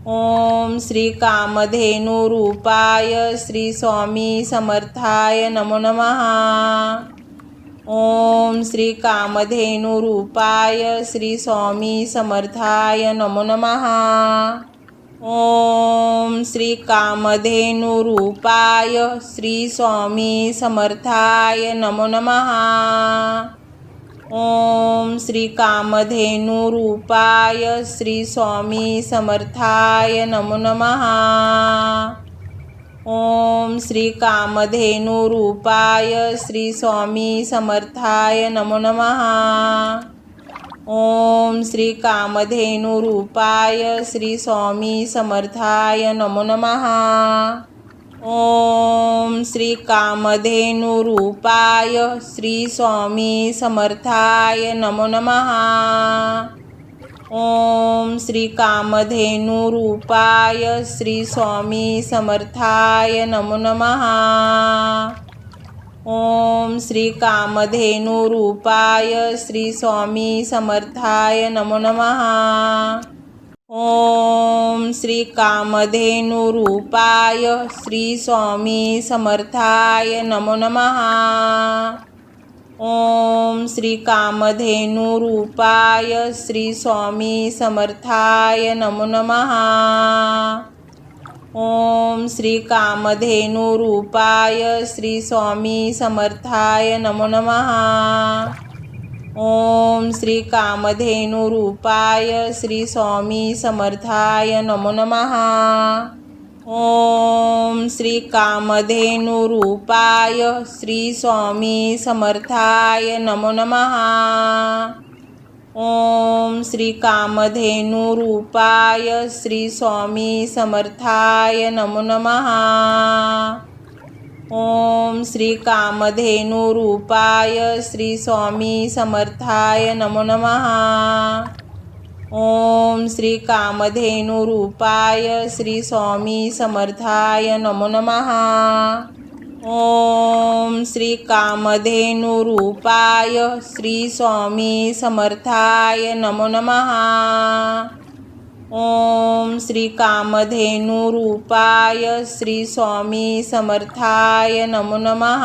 ओम श्री कामधेनुरूपाय श्री स्वामी समर्थाय नमो नमः। ओम श्री कामधेनुरूपाय श्री स्वामी समर्थाय नमो नमः। ओम श्री कामधेनुरूपाय श्री स्वामी समर्थाय नमो नमः। ओम श्री कामधेनुरूपाय श्री स्वामी समर्थाय नमो नमः। ओम श्री कामधेनुरूपाय श्री स्वामी समर्थाय नमो नमः। ओम श्री कामधेनुरूपाय श्री स्वामी समर्थाय नमो नमः। ओम श्री कामधेनुरूपाय श्री स्वामी समर्थाय नमो नमः। ओम श्री कामधेनुरूपाय श्री स्वामी समर्थाय नमो नमः। ओम श्री कामधेनुरूपाय श्री स्वामी समर्थाय नमो नमः। ओम श्री कामधेनुरूपाय श्री स्वामी समर्थाय नमो नमः। ओम श्री कामधेनुरूपाय श्री स्वामी समर्थाय नमो नमः। ओम श्री कामधेनुरूपाय श्री स्वामी समर्थाय नमो नमः। ओम श्री कामधेनुरूपाय श्री स्वामी समर्थाय नमो नमः। ओम श्री कामधेनुरूपाय श्री स्वामी समर्थाय नमो नमः। ओम श्री कामधेनुरूपाय श्री स्वामी समर्थाय नमो नमः। ओम श्री कामधेनुरूपाय श्री स्वामी समर्थाय नमो नमः। ओम श्री कामधेनुरूपाय श्री स्वामी समर्थाय नमो नमः। ओम श्री कामधेनुरूपाय श्री स्वामी समर्थाय नमो नमः। ओम श्री कामधेनुरूपाय श्री स्वामी समर्थाय नमो नमः।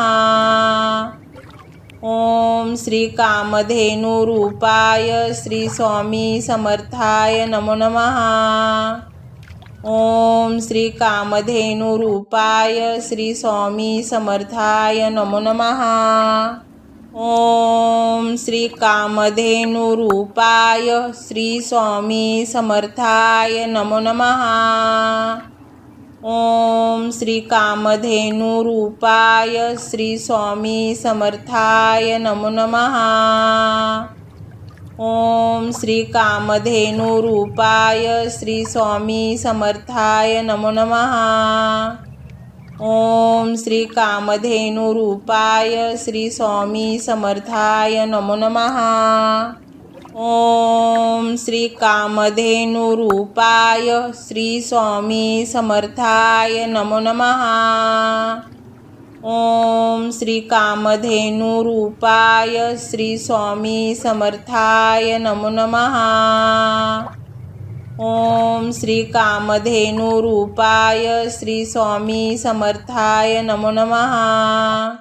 ओम श्री कामधेनुरूपाय श्री स्वामी समर्थाय नमो नमः। ओम श्री कामधेनुरूपाय श्री स्वामी समर्थाय नमो नमः। ओम श्री कामधेनुरूपाय श्री स्वामी समर्थाय नमो नमः। ओम श्री कामधेनुरूपाय श्री स्वामी समर्थाय नमो नमः। ओम श्री कामधेनुरूपाय श्री स्वामी समर्थाय नमो नमः। ओम श्री कामधेनुरूपाय श्री स्वामी समर्थाय नमो नमः। ओम श्री कामधेनुरूपाय श्री स्वामी समर्थाय नमो नमः। ओम श्री कामधेनुरूपाय श्री स्वामी समर्थाय नमो नमः। ओम श्री कामधेनुरूपाय श्री स्वामी समर्थाय नमो नमः।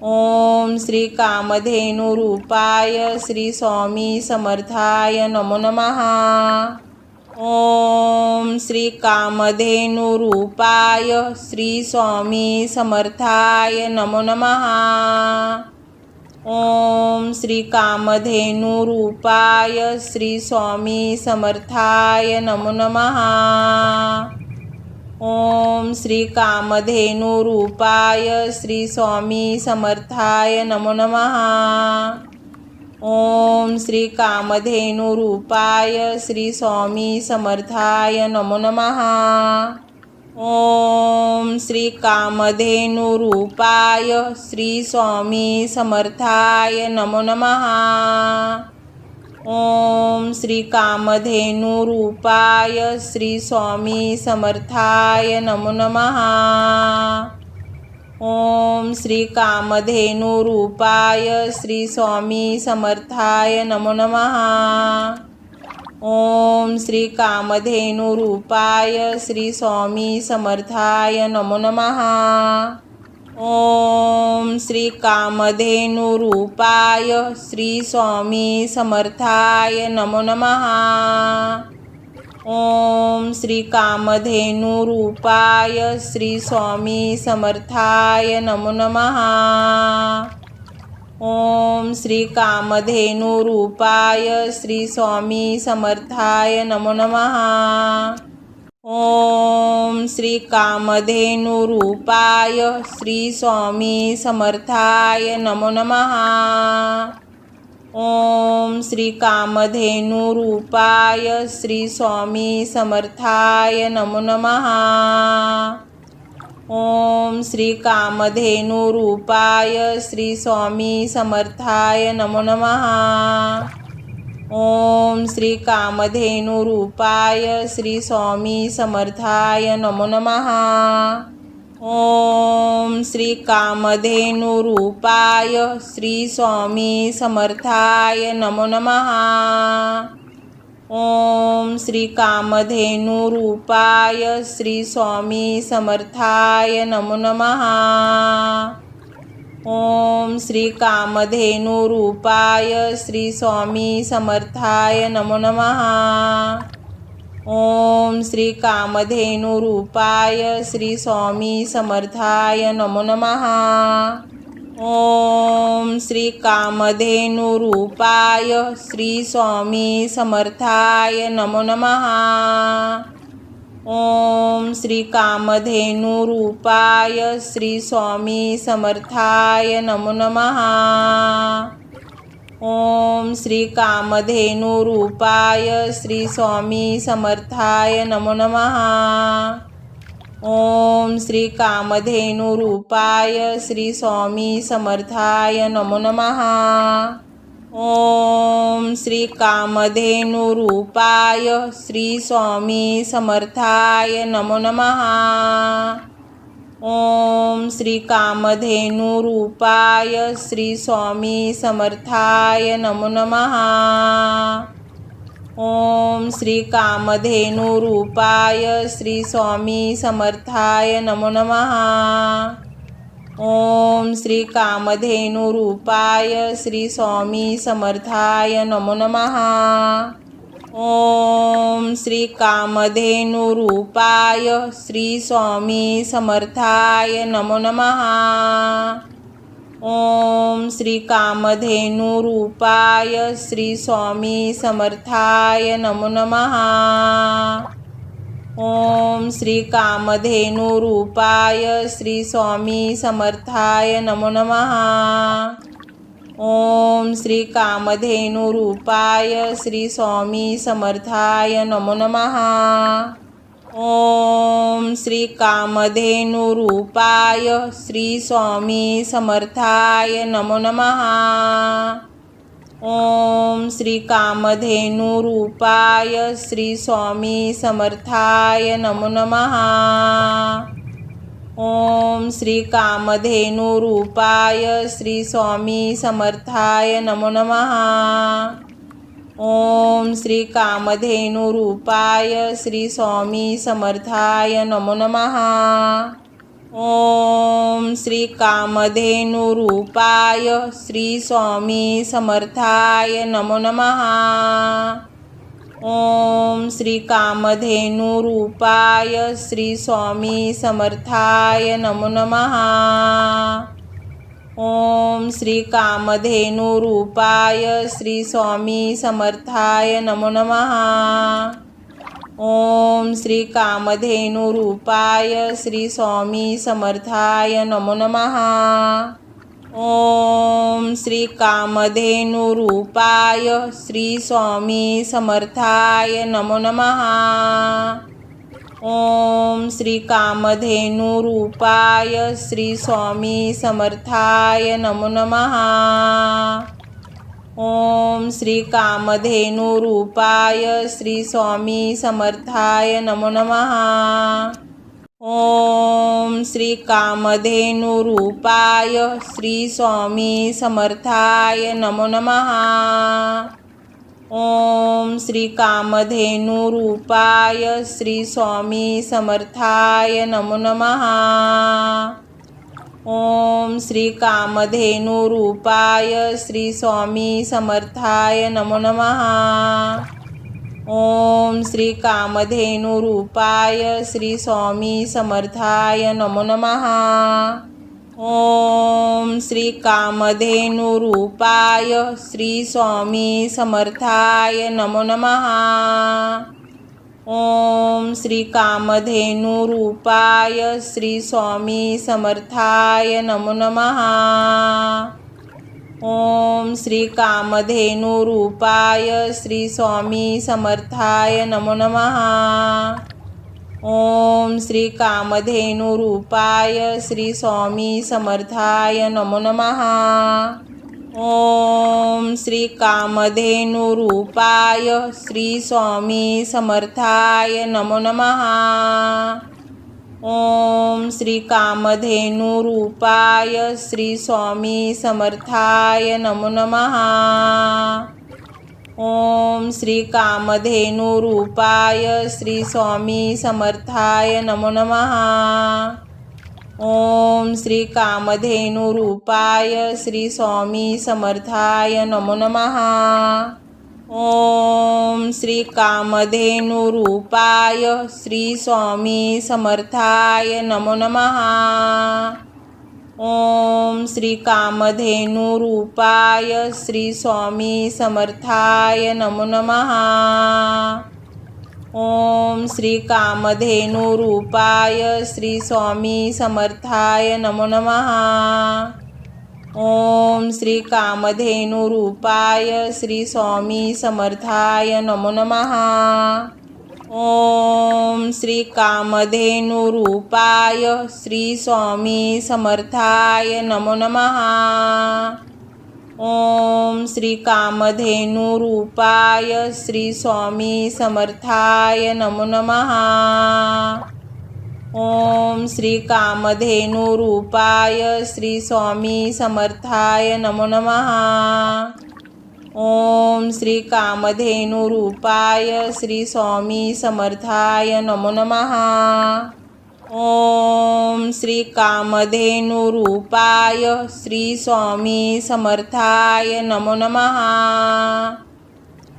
ओम श्री कामधेनुरूपाय श्री स्वामी समर्थाय नमो नमः। ओम श्री कामधेनुरूपाय श्री स्वामी समर्थाय नमो नमः। ओम श्री कामधेनुरूपाय श्री स्वामी समर्थाय नमो नमः। ओम श्री कामधेनुरूपाय श्री स्वामी समर्थाय नमो नमः। ओम श्री कामधेनुरूपाय श्री स्वामी समर्थाय नमो नमः। ओम श्री कामधेनुरूपाय श्री स्वामी समर्थाय नमो नमः। ओम श्री कामधेनुरूपाय श्री स्वामी समर्थाय नमो नमः। ओम श्री कामधेनुरूपाय श्री स्वामी समर्थाय नमो नमः। ओम श्री कामधेनुरूपाय श्री स्वामी समर्थाय नमो नमः। ओम श्री कामधेनुरूपाय श्री स्वामी समर्थाय नमो नमः। ओम श्री कामधेनुरूपाय श्री स्वामी समर्थाय नमो नमः। ओम श्री कामधेनुरूपाय श्री स्वामी समर्थाय नमो नमः। ओम श्री कामधेनुरूपाय श्री स्वामी समर्थाय नमो नमः। ओम श्री कामधेनुरूपाय श्री स्वामी समर्थाय नमो नमः। ओम श्री कामधेनुरूपाय श्री स्वामी समर्थाय नमो नमः। ओम श्री कामधेनुरूपाय श्री स्वामी समर्थाय नमो नमः। ओम श्री कामधेनुरूपाय श्री स्वामी समर्थाय नमो नमः। ओम श्री कामधेनुरूपाय श्री स्वामी समर्थाय नमो नमः। ओम श्री कामधेनुरूपाय श्री स्वामी समर्थाय नमो नमः। ओम श्री कामधेनुरूपाय श्री स्वामी समर्थाय नमो नमः। ओम श्री कामधेनुरूपाय श्री स्वामी समर्थाय नमो नमः। ओम श्री कामधेनुरूपाय श्री स्वामी समर्थाय नमो नमः। ओम श्री कामधेनुरूपाय श्री स्वामी समर्थाय नमो नमः। ओम श्री कामधेनुरूपाय श्री स्वामी समर्थाय नमो नमः। ओम श्री कामधेनुरूपाय श्री स्वामी समर्थाय नमो नमः। ओम श्री कामधेनुरूपाय श्री स्वामी समर्थाय नमो नमः। ओम श्री कामधेनुरूपाय श्री स्वामी समर्थाय नमो नमः। ओम श्री कामधेनुरूपाय श्री स्वामी समर्थाय नमो नमः। ओम श्री कामधेनुरूपाय श्री स्वामी समर्थाय नमो नमः। ओम श्री कामधेनुरूपाय श्री स्वामी समर्थाय नमो नमः। ओम श्री कामधेनुरूपाय श्री स्वामी समर्थाय नमो नमः। ओम श्री कामधेनुरूपाय श्री स्वामी समर्थाय नमो नमः। ओम श्री कामधेनुरूपाय श्री स्वामी समर्थाय नमो नमः। ओम श्री कामधेनुरूपाय श्री स्वामी समर्थाय नमो नमः। ओम श्री कामधेनुरूपाय श्री स्वामी समर्थाय नमो नमः। ओम श्री कामधेनुरूपाय श्री स्वामी समर्थाय नमो नमः। ओम श्री कामधेनुरूपाय श्री स्वामी समर्थाय नमो नमः। ओम श्री कामधेनुरूपाय श्री स्वामी समर्थाय नमो नमः। ओम श्री कामधेनुरूपाय श्री स्वामी समर्थाय नमो नमः। ओम श्री कामधेनुरूपाय श्री स्वामी समर्थाय नमो नमः। ओम श्री कामधेनुरूपाय श्री स्वामी समर्थाय नमो नमः। ओम श्री कामधेनुरूपाय श्री स्वामी समर्थाय नमो नमः। ओम श्री कामधेनुरूपाय श्री स्वामी समर्थाय नमो नमः। ओम श्री कामधेनुरूपाय श्री स्वामी समर्थाय नमो नमः। ओम श्री कामधेनुरूपाय श्री स्वामी समर्थाय नमो नमः। ओम श्री कामधेनुरूपाय श्री स्वामी समर्थाय नमो नमः। ओम श्री कामधेनुरूपाय श्री स्वामी समर्थाय नमो नमः। ओम श्री कामधेनुरूपाय श्री स्वामी समर्थाय नमो नमः। ओम श्री कामधेनुरूपाय श्री स्वामी समर्थाय नमो नमः। ओम श्री कामधेनुरूपाय श्री स्वामी समर्थाय नमो नमः। ओम श्री कामधेनुरूपाय श्री स्वामी समर्थाय नमो नमः। ओम श्री कामधेनुरूपाय श्री स्वामी समर्थाय नमो नमः। ओम श्री कामधेनुरूपाय श्री स्वामी समर्थाय नमो नमः। ओम श्री कामधेनुरूपाय श्री स्वामी समर्थाय नमो नमः। ओम श्री कामधेनुरूपाय श्री स्वामी समर्थाय नमो नमः। ओम श्री कामधेनुरूपाय श्री स्वामी समर्थाय नमो नमः। ओम श्री कामधेनुरूपाय श्री स्वामी समर्थाय नमो नमः। ओम श्री कामधेनुरूपाय श्री स्वामी समर्थाय नमो नमः। ओम श्री कामधेनुरूपाय श्री स्वामी समर्थाय नमो नमः। ओम श्री कामधेनुरूपाय श्री स्वामी समर्थाय नमो नमः। ओम श्री कामधेनुरूपाय श्री स्वामी समर्थाय नमो नमः। ओम श्री कामधेनुरूपाय श्री स्वामी समर्थाय नमो नमः। ओम श्री कामधेनुरूपाय श्री स्वामी समर्थाय नमो नमः। ओम श्री कामधेनुरूपाय श्री स्वामी समर्थाय नमो नमः।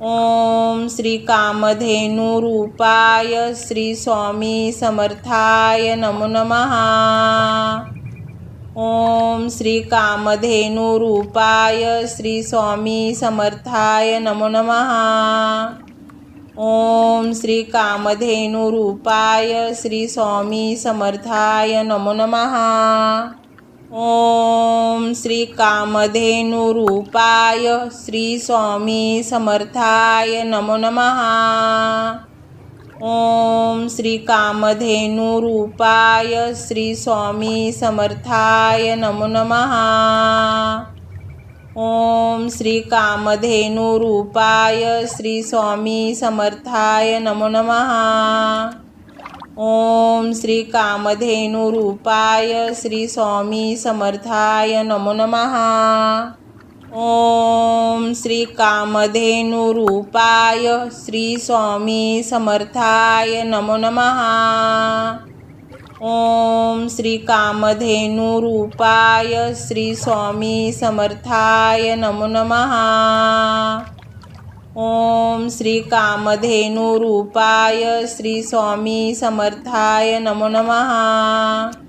ओम श्री कामधेनुरूपाय श्री स्वामी समर्थाय नमो नमः। ओम श्री कामधेनुरूपाय श्री स्वामी समर्थाय नमो नमः। ओम श्री कामधेनुरूपाय श्री स्वामी समर्थाय नमो नमः। ओम श्री कामधेनुरूपाय श्री स्वामी समर्थाय नमो नमः। ओम श्री कामधेनु रूपाय श्री स्वामी समर्थाय नमो नमः। ओम श्री कामधेनु रूपाय श्री स्वामी समर्थाय नमो नमः। ओम श्री कामधेनु रूपाय श्री स्वामी समर्थाय नमो नमः। ओम श्री कामधेनु रूपाय श्री स्वामी समर्थाय नमो नमः। ओम श्री कामधेनु रूपाय श्री स्वामी समर्थाय नमो नमः। ओम श्री कामधेनु रूपाय श्री स्वामी समर्थाय नमो नमः।